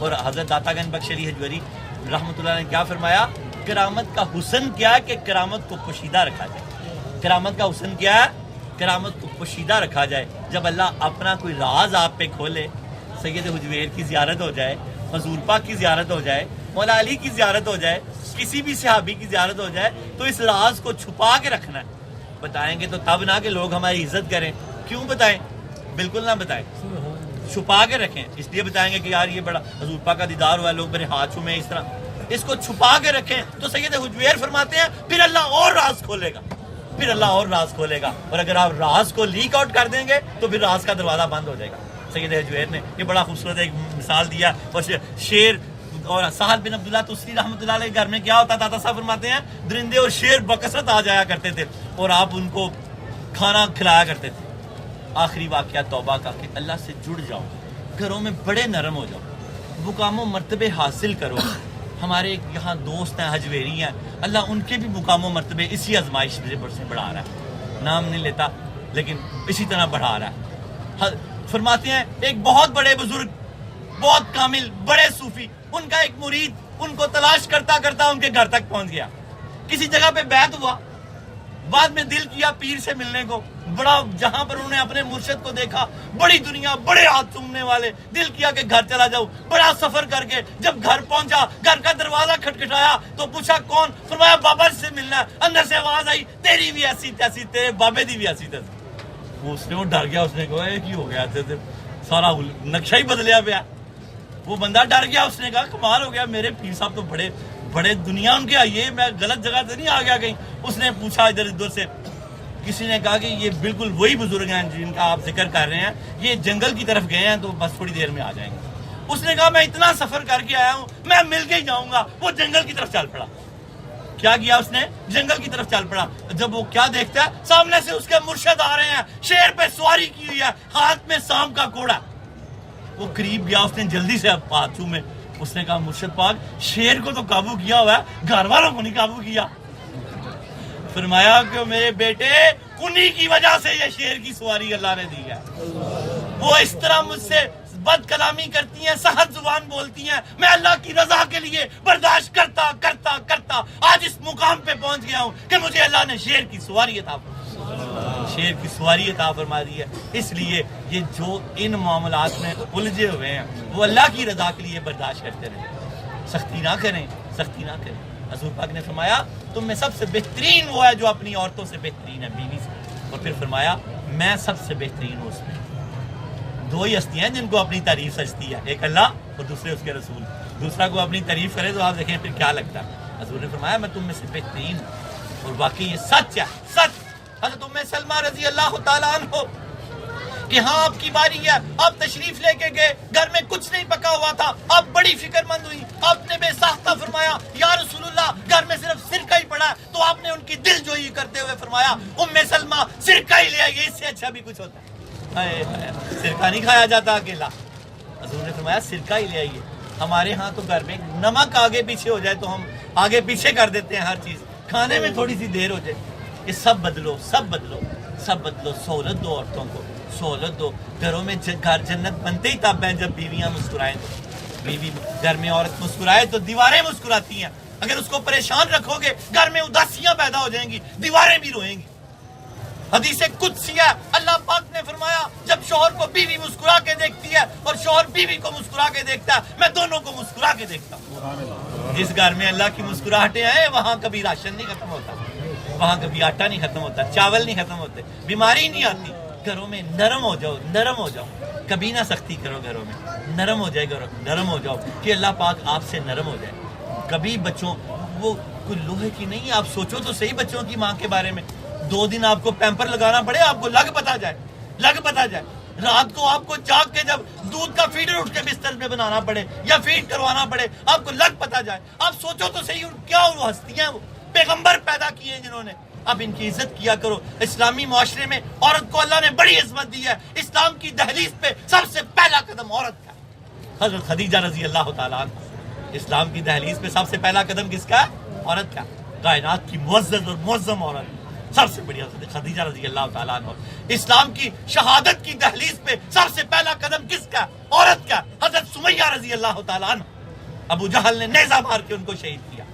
اور حضرت داتا گنج بخش علی حجویری رحمۃ اللہ نے کیا فرمایا؟ کرامت کا حسن کیا ہے کہ کرامت کو پوشیدہ رکھا جائے. کرامت کا حسن کیا ہے؟ کرامت کو پوشیدہ رکھا جائے. جب اللہ اپنا کوئی راز آپ پہ کھولے، سید حجویر کی زیارت ہو جائے، حضور پاک کی زیارت ہو جائے، مولا علی کی زیارت ہو جائے، کسی بھی صحابی کی زیارت ہو جائے، تو اس راز کو چھپا کے رکھنا ہے. بتائیں گے تو تب نہ کہ لوگ ہماری عزت کریں. کیوں بتائیں؟ بالکل نہ بتائیں، چھپا کے رکھیں. اس لیے بتائیں گے کہ یار یہ بڑا حضور پاک کا دیدار ہوا ہے، لوگ میرے ہاتھ میں اس طرح. اس کو چھپا کے رکھیں تو سید حجویر فرماتے ہیں پھر اللہ اور راز کھولے گا، پھر اللہ اور راز کھولے گا. اور اگر آپ راز کو لیک آؤٹ کر دیں گے تو پھر راز کا دروازہ بند ہو جائے گا. سید حجویر نے یہ بڑا خوبصورت ایک مثال دیا. اور شیر اور سہل بن عبداللہ تسری رحمۃ اللہ علیہ کے گھر میں کیا ہوتا تھا؟ صاحب فرماتے ہیں درندے اور شیر بکثرت آ جایا کرتے تھے اور آپ ان کو کھانا کھلایا کرتے تھے. آخری واقعہ توبہ کا کہ اللہ سے جڑ جاؤ، گھروں میں بڑے نرم ہو جاؤ، مقام و مرتبے حاصل کرو. ہمارے یہاں دوست ہیں حجویری ہیں، اللہ ان کے بھی مقام و مرتبے اسی آزمائش سے بڑھا رہا ہے. نام نہیں لیتا لیکن اسی طرح بڑھا رہا ہے. فرماتے ہیں ایک بہت بڑے بزرگ، بہت کامل، بڑے صوفی، ان کا ایک مرید ان کو تلاش کرتا کرتا ان کے گھر تک پہنچ گیا. کسی جگہ پہ بیعت ہوا، بعد میں دل کیا پیر سے ملنے کو. بڑا جہاں پر انہوں نے اپنے مرشد کو دیکھا، بڑی دنیا، بڑے ہاتھ چومنے والے، دل کیا کہ گھر چلا جاؤ. بڑا سفر کر کے جب گھر پہنچا، گھر کا دروازہ کھٹکھٹایا تو پوچھا کون؟ فرمایا بابا سے ملنا ہے. اندر سے آواز آئی تیری بھی ایسی تیسی، تیرے بابے دی بھی ایسی تیسی. اس نے وہ ڈر گیا، اس نے کہا یہ کی ہو گیا، سارا نقشہ ہی بدلیا پیا. وہ بندہ ڈر گیا، اس نے کہا کمال ہو گیا، میرے پیر صاحب تو بڑے دنیا ان کے آئیے، میں غلط جگہ سے نہیں آ گیا کہیں. اس نے پوچھا ادھر ادھر سے، کسی نے کہا کہ یہ بالکل وہی بزرگ ہیں جن کا آپ ذکر کر رہے ہیں، یہ جنگل کی طرف گئے ہیں تو بس تھوڑی دیر میں آ جائیں گے. اس نے کہا میں اتنا سفر کر کے آیا ہوں، میں مل کے ہی جاؤں گا. وہ جنگل کی طرف چل پڑا. کیا کیا اس نے؟ جنگل کی طرف چل پڑا. جب وہ کیا دیکھتا ہے، سامنے سے اس کے مرشد آ رہے ہیں، شیر پہ سواری کی ہوئی ہے، ہاتھ میں سانپ کا کوڑا. وہ قریب گیا، اس نے جلدی سے ہاتھوں میں، اس نے کہا مرشد پاک شیر کو تو قابو کیا ہوا ہے، گھر والوں کو نہیں قابو کیا. فرمایا کہ میرے بیٹے انہی کی وجہ سے یہ شیر کی سواری اللہ نے دی ہے. وہ اس طرح مجھ سے بد کلامی کرتی ہیں، سخت زبان بولتی ہیں، میں اللہ کی رضا کے لیے برداشت کرتا کرتا کرتا آج اس مقام پہ پہنچ گیا ہوں کہ مجھے اللہ نے شیر کی سواری عطا فرما دی ہے. اس لیے یہ جو ان معاملات میں الجھے ہوئے ہیں وہ اللہ کی رضا کے لیے برداشت کرتے رہیں. سختی نہ کریں. حضور پاک نے فرمایا تم میں سب سے بہترین وہ ہے جو اپنی عورتوں سے بہترین ہے، بیوی سے. اور پھر فرمایا میں سب سے بہترین ہوں اس میں. دو ہی ہستیاں ہیں جن کو اپنی تعریف سجتی ہے، ایک اللہ اور دوسرے اس کے رسول. دوسرا کو اپنی تعریف کرے تو آپ دیکھیں پھر کیا لگتا ہے. حضور نے فرمایا میں تم میں سے بہترین ہوں. اور واقعی یہ سچ ہے، سچ. حضرت ام سلمہ رضی اللہ تعالیٰ عنہ کہ ہاں آپ کی باری ہے، آپ تشریف لے کے گئے، گھر میں کچھ نہیں پکا ہوا تھا، آپ بڑی فکر مند ہوئی، آپ نے بے ساختہ فرمایا یا رسول اللہ گھر میں صرف سرکہ ہی پڑا ہے. تو آپ نے ان کی دل جوئی کرتے ہوئے فرمایا ام سلمہ سرکہ ہی لے آئیے، اس سے اچھا بھی کچھ ہوتا ہے. سرکہ نہیں کھایا جاتا اکیلا. حضور نے فرمایا سرکہ ہی لے آئیے. ہمارے ہاں تو گھر میں نمک آگے پیچھے ہو جائے تو ہم آگے پیچھے کر دیتے ہیں، ہر چیز کھانے میں تھوڑی سی دیر ہو جائے. یہ سب بدلو. سہولت دو عورتوں کو، سہولت دو. گھروں میں گھر جنت بنتے ہی تب ہیں جب بیویاں مسکرائیں. تو بیوی گھر میں عورت مسکرائے تو دیواریں مسکراتی ہیں. اگر اس کو پریشان رکھو گے گھر میں اداسیاں پیدا ہو جائیں گی، دیواریں بھی روئیں گی. حدیث قدسی ہے، اللہ پاک نے فرمایا جب شوہر کو بیوی مسکرا کے دیکھتی ہے اور شوہر بیوی کو مسکرا کے دیکھتا ہے، میں دونوں کو مسکرا کے دیکھتا ہوں. جس گھر میں اللہ کی مسکراہٹیں ہیں وہاں کبھی راشن نہیں ختم ہوتا، وہاں کبھی آٹا نہیں ختم ہوتا، چاول نہیں ختم ہوتے، بیماری نہیں آتی. گھروں میں نرم ہو جاؤ، نرم ہو جاؤ. کبھی نہ سختی کرو، گھروں میں نرم ہو جائے، گھروں نرم ہو جاؤ کہ اللہ پاک آپ سے نرم ہو جائے. کبھی بچوں وہ کوئی لوہے کی نہیں، آپ سوچو تو صحیح بچوں کی ماں کے بارے میں. 2 دن آپ کو پیمپر لگانا پڑے، آپ کو لگ پتا جائے. رات کو آپ کو جاگ کے جب دودھ کا فیڈر اٹھ کے بستر میں بنانا پڑے یا فیڈ کروانا پڑے، آپ کو لگ پتا جائے. آپ سوچو تو صحیح کیا وہ ہستیاں، وہ پیغمبر پیدا کیے ہیں جنہوں نے. اب ان کی عزت کیا کرو. اسلامی معاشرے میں عورت کو اللہ نے بڑی عظمت دی ہے. اسلام کی دہلیز پہ سب سے پہلا قدم عورت کا. حضرت خدیجہ رضی اللہ تعالیٰ عنہ، اسلام کی دہلیز پہ سب سے پہلا قدم کس کا ہے؟ عورت کا. کائنات کی معزز اور معظم عورت سب سے بڑی حضرت خدیجہ رضی اللہ تعالیٰ عنہ. اسلام کی شہادت کی دہلیز پہ سب سے پہلا قدم کس کا؟ عورت کا، حضرت سمیہ رضی اللہ تعالیٰ عنہ. ابو جہل نے نیزہ مار کے ان کو شہید کیا.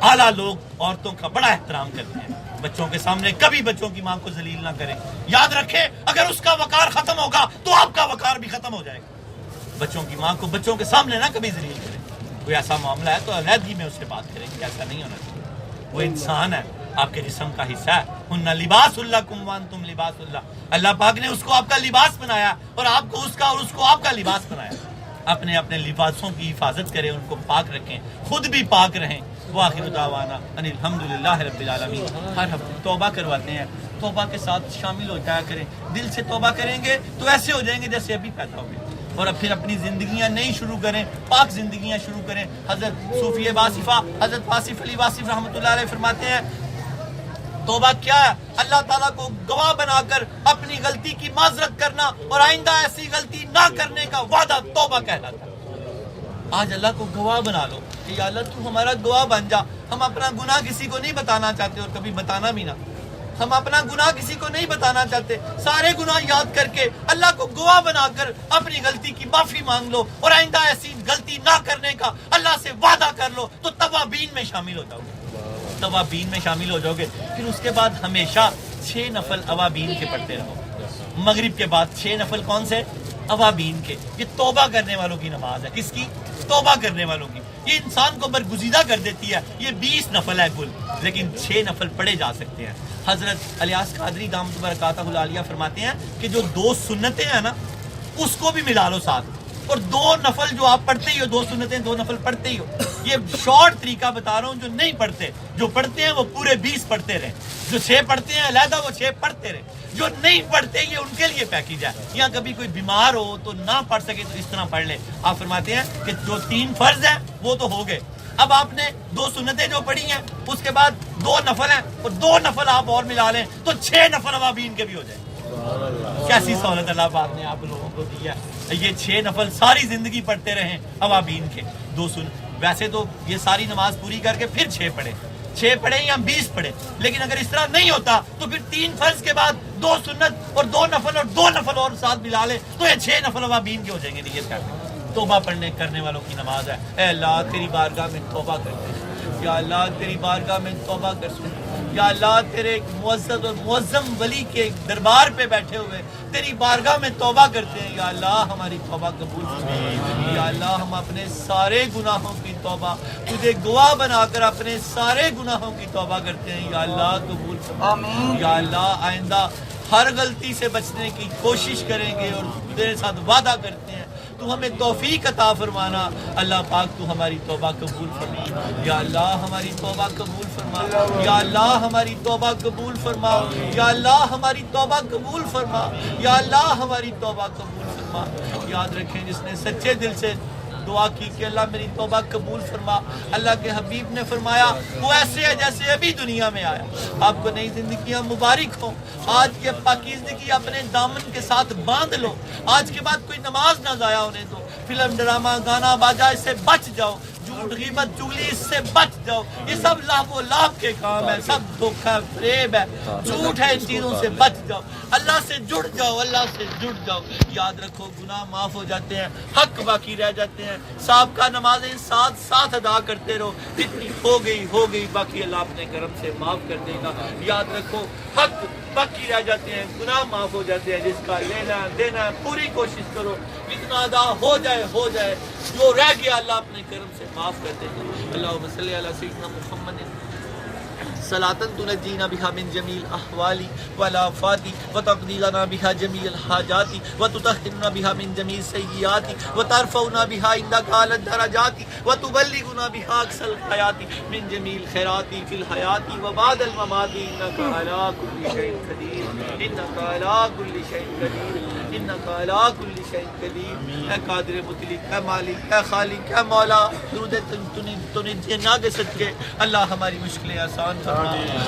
اعلیٰ لوگ عورتوں کا بڑا احترام کرتے ہیں. بچوں کے سامنے کبھی بچوں کی ماں کو ذلیل نہ کریں. یاد رکھیں اگر اس کا وقار ختم ہوگا تو آپ کا وقار بھی ختم ہو جائے گا. بچوں کی ماں کو بچوں کے سامنے نہ کبھی ذلیل کریں. کوئی ایسا معاملہ ہے تو علیحدگی میں اس سے بات کریں کہ ایسا نہیں ہونا چاہیے. وہ انسان ہے، آپ کے جسم کا حصہ ہے. ہن لباس لکم وانتم لباس اللہ. اللہ پاک نے اس کو آپ کا لباس بنایا اور آپ کو اس کا اور اس کو آپ کا لباس بنایا. اپنے اپنے لباسوں کی حفاظت کریں، ان کو پاک رکھیں، خود بھی پاک رہیں. وآخر دعوانا ان الحمدللہ رب العالمین. ہر ہفتے توبہ کرواتے ہیں، توبہ کے ساتھ شامل ہو جایا کریں. دل سے توبہ کریں گے تو ایسے ہو جائیں گے جیسے ابھی پیدا ہوئے. اور اب پھر اپنی زندگیاں نئی شروع کریں، پاک زندگیاں شروع کریں. حضرت صوفی واصفہ حضرت واصف علی واصف رحمۃ اللہ علیہ فرماتے ہیں توبہ کیا ہے؟ اللہ تعالیٰ کو گواہ بنا کر اپنی غلطی کی معذرت کرنا اور آئندہ ایسی غلطی نہ کرنے کا وعدہ توبہ کہلاتا ہے. آج اللہ کو گواہ بنا لو کہ یا اللہ تو ہمارا گواہ بن جا. ہم اپنا گناہ کسی کو نہیں بتانا چاہتے اور کبھی بتانا بھی نہ. ہم اپنا گناہ کسی کو نہیں بتانا چاہتے. سارے گناہ یاد کر کے اللہ کو گواہ بنا کر اپنی غلطی کی معافی مانگ لو اور آئندہ ایسی غلطی نہ کرنے کا اللہ سے وعدہ کر لو تو توابین میں شامل ہو جاؤ گے. توابین میں شامل ہو جاؤ گے. پھر اس کے بعد ہمیشہ 6 نفل اوابین کے پڑھتے رہو. مغرب کے بعد 6 نفل کون سے؟ اوابین کے. یہ توبہ کرنے والوں کی نماز ہے. کس کی؟ توبہ کرنے والوں کی. یہ انسان کو برگزیدہ کر دیتی ہے. یہ 20 نفل ہے کل، لیکن 6 نفل پڑھے جا سکتے ہیں. حضرت الیاس قادری دامت برکاتہ العالیہ فرماتے ہیں کہ جو 2 سنتیں ہیں نا اس کو بھی ملا لو ساتھ، اور 2 نفل جو آپ پڑھتے ہی ہو، 2 سنتیں 2 نفل پڑھتے ہی ہو. یہ شارٹ طریقہ بتا رہا ہوں. جو نہیں پڑھتے، جو پڑھتے ہیں وہ پورے 20 پڑھتے رہیں. جو 6 پڑھتے ہیں علیحدہ وہ 6 پڑھتے رہیں. جو نہیں پڑھتے یہ ان کے لیے پیکیج ہے. یا کبھی کوئی بیمار ہو تو نہ پڑھ سکے تو اس طرح پڑھ لے. آپ فرماتے ہیں کہ جو 3 فرض ہیں وہ تو ہو گئے. اب آپ نے 2 سنتیں جو پڑھی ہیں اس کے بعد 2 نفل ہیں اور 2 نفل آپ اور ملا لیں تو 6 نفل اوابین کے بھی ہو جائیں. کیسی سہولت اللہ پاک نے آپ لوگوں کو دی ہے. یہ 6 نفل ساری زندگی پڑھتے رہیں اوابین کے. 2 ویسے تو یہ ساری نماز پوری کر کے پھر 6 پڑھیں، 6 پڑھیں یا 20 پڑھیں. لیکن اگر اس طرح نہیں ہوتا تو پھر 3 فرض کے بعد 2 سنت اور 2 نفل اور 2 نفل اور ساتھ ملا لیں تو یہ 6 نفل اوابین کے ہو جائیں گے. نیت کرتے توبہ پڑھنے کرنے والوں کی نماز ہے. اے اللہ تیری بارگاہ میں توبہ کرتے ہیں. یا اللہ تیری بارگاہ میں توبہ کرتے ہیں. یا اللہ تیرے معزز اور معظم ولی کے دربار پہ بیٹھے ہوئے تیری بارگاہ میں توبہ کرتے ہیں. یا اللہ ہماری توبہ قبول فرما. یا اللہ ہم اپنے سارے گناہوں کی توبہ تجھے گواہ بنا کر اپنے سارے گناہوں کی توبہ کرتے ہیں. یا اللہ قبول فرما. یا اللہ آئندہ ہر غلطی سے بچنے کی کوشش کریں گے اور تیرے ساتھ وعدہ کرتے ہیں تو ہمیں توفیق عطا فرمانا. اللہ پاک تو ہماری توبہ قبول فرما. یا اللہ ہماری توبہ قبول فرما. یا اللہ ہماری توبہ قبول فرما. یا اللہ ہماری توبہ قبول فرما. یا اللہ ہماری توبہ قبول فرما. یاد رکھیں جس نے سچے دل سے دعا کی کہ اللہ میری توبہ قبول فرما، اللہ کے حبیب نے فرمایا وہ ایسے ہے جیسے ابھی دنیا میں آیا. آپ کو نئی زندگیاں مبارک ہوں. آج کی پاکیزگی اپنے دامن کے ساتھ باندھ لو. آج کے بعد کوئی نماز نہ ضائع ہونے دو. فلم ڈرامہ گانا باجا اس سے بچ جاؤ. جھوٹ غیبت چگلی اس سے بچ جاؤ. یہ سب لاکھ و لاکھ کے کام ہے، سب دھوکہ فریب ہے، جھوٹ ہے. ان چیزوں سے بچ جاؤ. اللہ سے جڑ جاؤ، اللہ سے جڑ جاؤ. یاد رکھو گناہ معاف ہو جاتے ہیں، حق باقی رہ جاتے ہیں. سابقہ نمازیں ساتھ ساتھ ادا کرتے رہو. جتنی ہو گئی باقی اللہ اپنے کرم سے معاف کر دے گا. یاد رکھو حق باقی رہ جاتے ہیں، گناہ معاف ہو جاتے ہیں. جس کا لینا دینا ہے پوری کوشش کرو، جتنا ادا ہو جائے. جو رہ گیا اللہ اپنے کرم سے معاف کر دے گا. اللہم صلی علی سیدنا محمد صلاة تنجینا بها من جمیع الاحوال والآفات وتقضی لنا بها جمیع الحاجات وتطہرنا بها من جمیع السیئات وترفعنا بها عندک اعلی الدرجات وتبلغنا بها اقصى الغایات من جمیع الخیرات فی الحیات وبعد الممات انک علی کل شیء قدیر. انک علی کل شیء قدیر. انک علی کل شیء قدیر. اے قادر مطلق، اے مالک، اے خالق، اے مولا، درود تنجینا کے صدقے اللہ ہماری مشکلیں آسان فرما.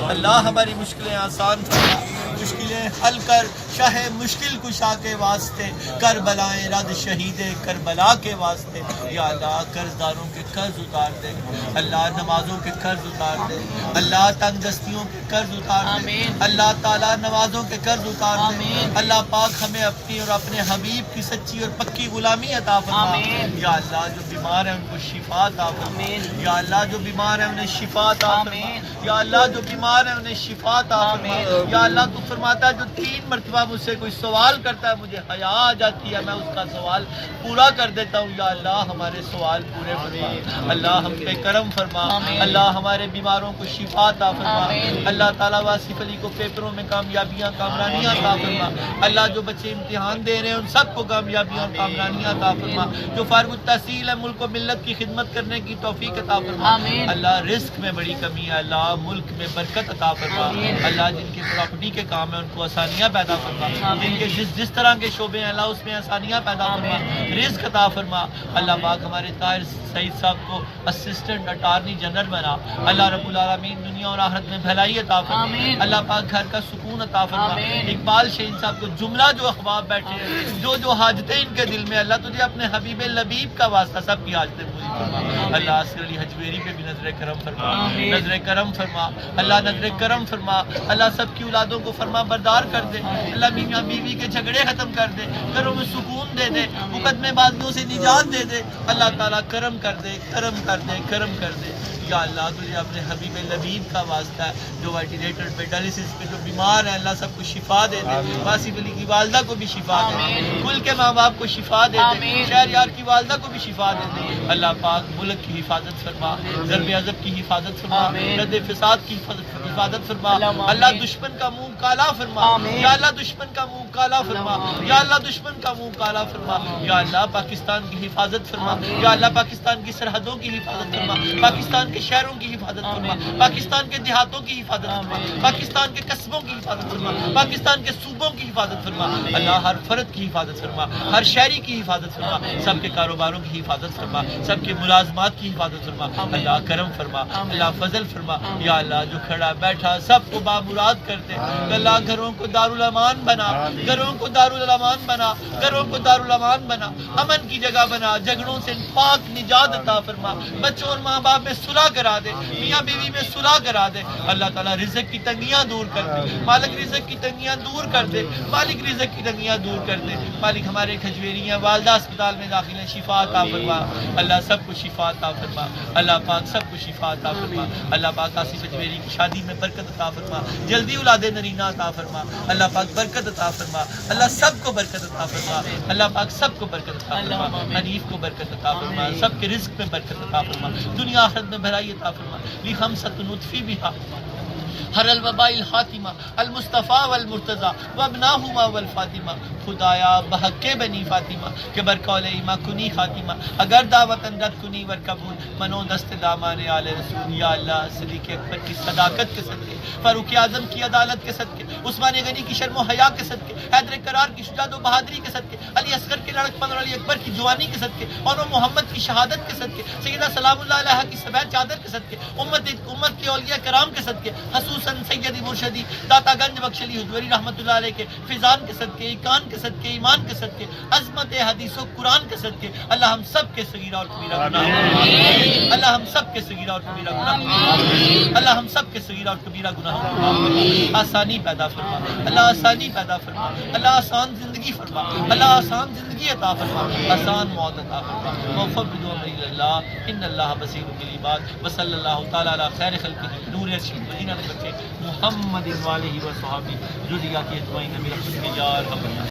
اللہ ہماری مشکلیں آسان فرما. مشکلیں حل کر شاہ مشکل کشا کے واسطے، کربلائیں رد شہید کربلا کے واسطے یا اللہ قرض داروں کے قرض اتار دے، اللہ نمازوں کے قرض اتار دے، اللہ تنگ دستیوں کے قرض اتار دے، اللہ تعالیٰ نمازوں کے قرض اتار دے، اللہ پاک ہمیں اپنی اور اپنے حبیب کی سچی اور پکی غلامی عطا فرما، یا اللہ جو بیمار ہیں ان کو شفا عطا فرما، یا اللہ جو بیمار ہیں انہیں شفا عطا فرما، یا اللہ جو بیمار ہیں انہیں شفا عطا فرما، یا اللہ تو فرماتا ہے جو 3 مرتبہ مجھ سے کوئی سوال کرتا ہے مجھے حیا آ جاتی ہے، میں اس کا سوال پورا کر دیتا ہوں، یا اللہ ہمارے سوال پورے فرما، اللہ ہم پہ کرم فرما، اللہ ہمارے بیماروں کو شفا عطا فرما، اللہ تعالیٰ واصف علی کو پیپروں میں کامیابیاں کامرانیاں عطا فرما، اللہ جو بچے امتحان دے رہے ہیں ان سب کو کامیابیاں اور کامرانیاں عطا فرما، جو فارغ التحصیل ہے ملک و ملت کی خدمت کرنے کی توفیق عطا فرما، اللہ رزق میں بڑی کمی ہے، اللہ ملک میں برکت عطا فرما، اللہ جن کے پراپرٹی کے کام ہیں ان کو آسانیاں پیدا فرما، جن کے جس طرح کے شعبے ہیں اللہ اس میں آسانیاں پیدا فرما، رزق عطا فرما، اللہ پاک ہمارے طاہر سعید صاحب کو اسسٹنٹ اٹارنی جنرل بنا، اللہ رب العالمین دنیا اور آخرت میں بھلائی عطا فرما، اللہ پاک گھر کا سکون عطا فرما، اقبال شہین صاحب کو جملہ جو اخباب بیٹھے ہیں جو حاجتیں ان کے دل میں، اللہ تجھے اپنے حبیب لبیب کا واسطہ سب کی حاجتیں پوری فرما، اللہ عاصر علی حجویری پہ بھی نظر کرم فرما، نظر کرم فرما، اللہ نظر کرم فرما، اللہ سب کی اولادوں کو فرما بردار کر دے، اللہ میاں بیوی کے جھگڑے ختم کر دے، گھروں میں سکون دے دے، مقدمے بازیوں سے نجات دے دے، اللہ تعالیٰ کرم کر دے، کرم کر دے، کرم کر دے، یا اللہ تجھے اپنے حبیب لبیب کا واسطہ ہے جو ویٹیلیٹر پہ ڈائلسس پہ جو بیمار ہیں اللہ سب کو شفا دے دے، واصف علی کی والدہ کو بھی شفا دے دے، کل کے ماں باپ کو شفا دے دے، شہریار کی والدہ کو بھی شفا دے دے، اللہ پاک ملک کی حفاظت فرما، ضرب عضب کی حفاظت فرما، رد فساد کی حفاظت فرما، اللہ دشمن کا منہ کالا فرما، یا اللہ دشمن کا منہ کالا فرما، یا اللہ دشمن کا منہ کالا فرما، یا اللہ پاکستان کی حفاظت فرما، یا اللہ پاکستان کی سرحدوں کی حفاظت فرما، پاکستان کے شہروں کی حفاظت فرما، پاکستان کے دیہاتوں کی حفاظت فرما، پاکستان کے قصبوں کی حفاظت فرما، پاکستان کے صوبوں کی حفاظت فرما، اللہ ہر فرد کی حفاظت فرما، ہر شہری کی حفاظت فرما، سب کے کاروباروں کی حفاظت فرما، سب کے ملازمات کی حفاظت فرما، اللہ کرم فرما، اللہ فضل فرما، یا اللہ جو کھڑا بیٹھا سب کو بامراد کر دے، اللہ گھروں کو دارالامان بنا، گھروں کو دارالامان بنا، گھروں کو دارالامان بنا، امن کی جگہ بنا، جھگڑوں سے پاک نجات عطا فرما، بچوں اور ماں باپ میں صلح کرا دے، میاں بیوی میں صلح کرا دے، اللہ تعالیٰ رزق کی تنگیاں دور کر دے، مالک رزق کی تنگیاں دور کر دے، مالک رزق کی تنگیاں دور کر دے، مالک ہمارے کھجویریاں والدہ اسپتال میں داخل ہیں، شفا عطا فرما، اللہ سب کو شفا عطا فرما، اللہ پاک سب کو شفا عطا فرما، اللہ پاک آصف کھجویری کی شادی میں برکت عطا فرما، جلدی اولاد نرینہ عطا فرما، اللہ پاک برکت عطا فرما، اللہ سب کو برکت عطا فرما، اللہ پاک سب کو برکت عطا فرما، حنیف کو برکت عطا فرما، سب کے رزق میں برکت عطا فرما، دنیا آخرت میں بھلائی عطا فرما، لخمسۃ نطفی بہا ہر الوباء الحاتمہ المصطفیٰ والمرتضیٰ وابناہما والفاطمہ، خدایا بحق بنی فاطمہ کہ برقول ایمہ کنی خاتمہ، اگر دعوتاً رد کنی ور قبول منو دست دامان آل رسول، یا اللہ صدیق اکبر کی صداقت کے صدقے، فاروق اعظم کی عدالت کے صدقے، عثمان غنی کی شرم و حیا کے صدقے، حیدر کرار کی شجاعت و بہادری کے صدقے، علی اصغر کے لڑک پن اور علی اکبر کی جوانی کے صدقے، اور محمد کی شہادت کے صدقے، سیدہ سلام اللہ علیہ کی سفید چادر کے صدقے، امت کے اولیاء کرام کے صدقے، خصوصاً سیدی مرشدی داتا گنج بخشلی حضوری رحمۃ اللہ علیہ کے فیضان کے صدقے، ایقان کے صدقے، ایمان کے صدقے، عظمت حدیث و قرآن کے صدقے، اللہ ہم سب کے صغیرہ اور کبیرہ گناہ، اللہ ہم سب کے صغیرہ اور کبیرہ گناہ، اللہ ہم سب کے صغیرہ اور کبیرہ گناہ، آسانی پیدا فرما، اللہ آسانی پیدا فرما، اللہ آسان زندگی فرما، اللہ آسان زندگی عطا فرما، آسان موت عطا فرما، وفقد امر اللہ ان اللہ بصیر بالعباد، وصلی اللہ تعالی علی خیر خلقہ نور ارشد مدینہ نبی محمد و آلہ و صحابہ ذریات اجمعین برحمتک یا ارحم الراحمین۔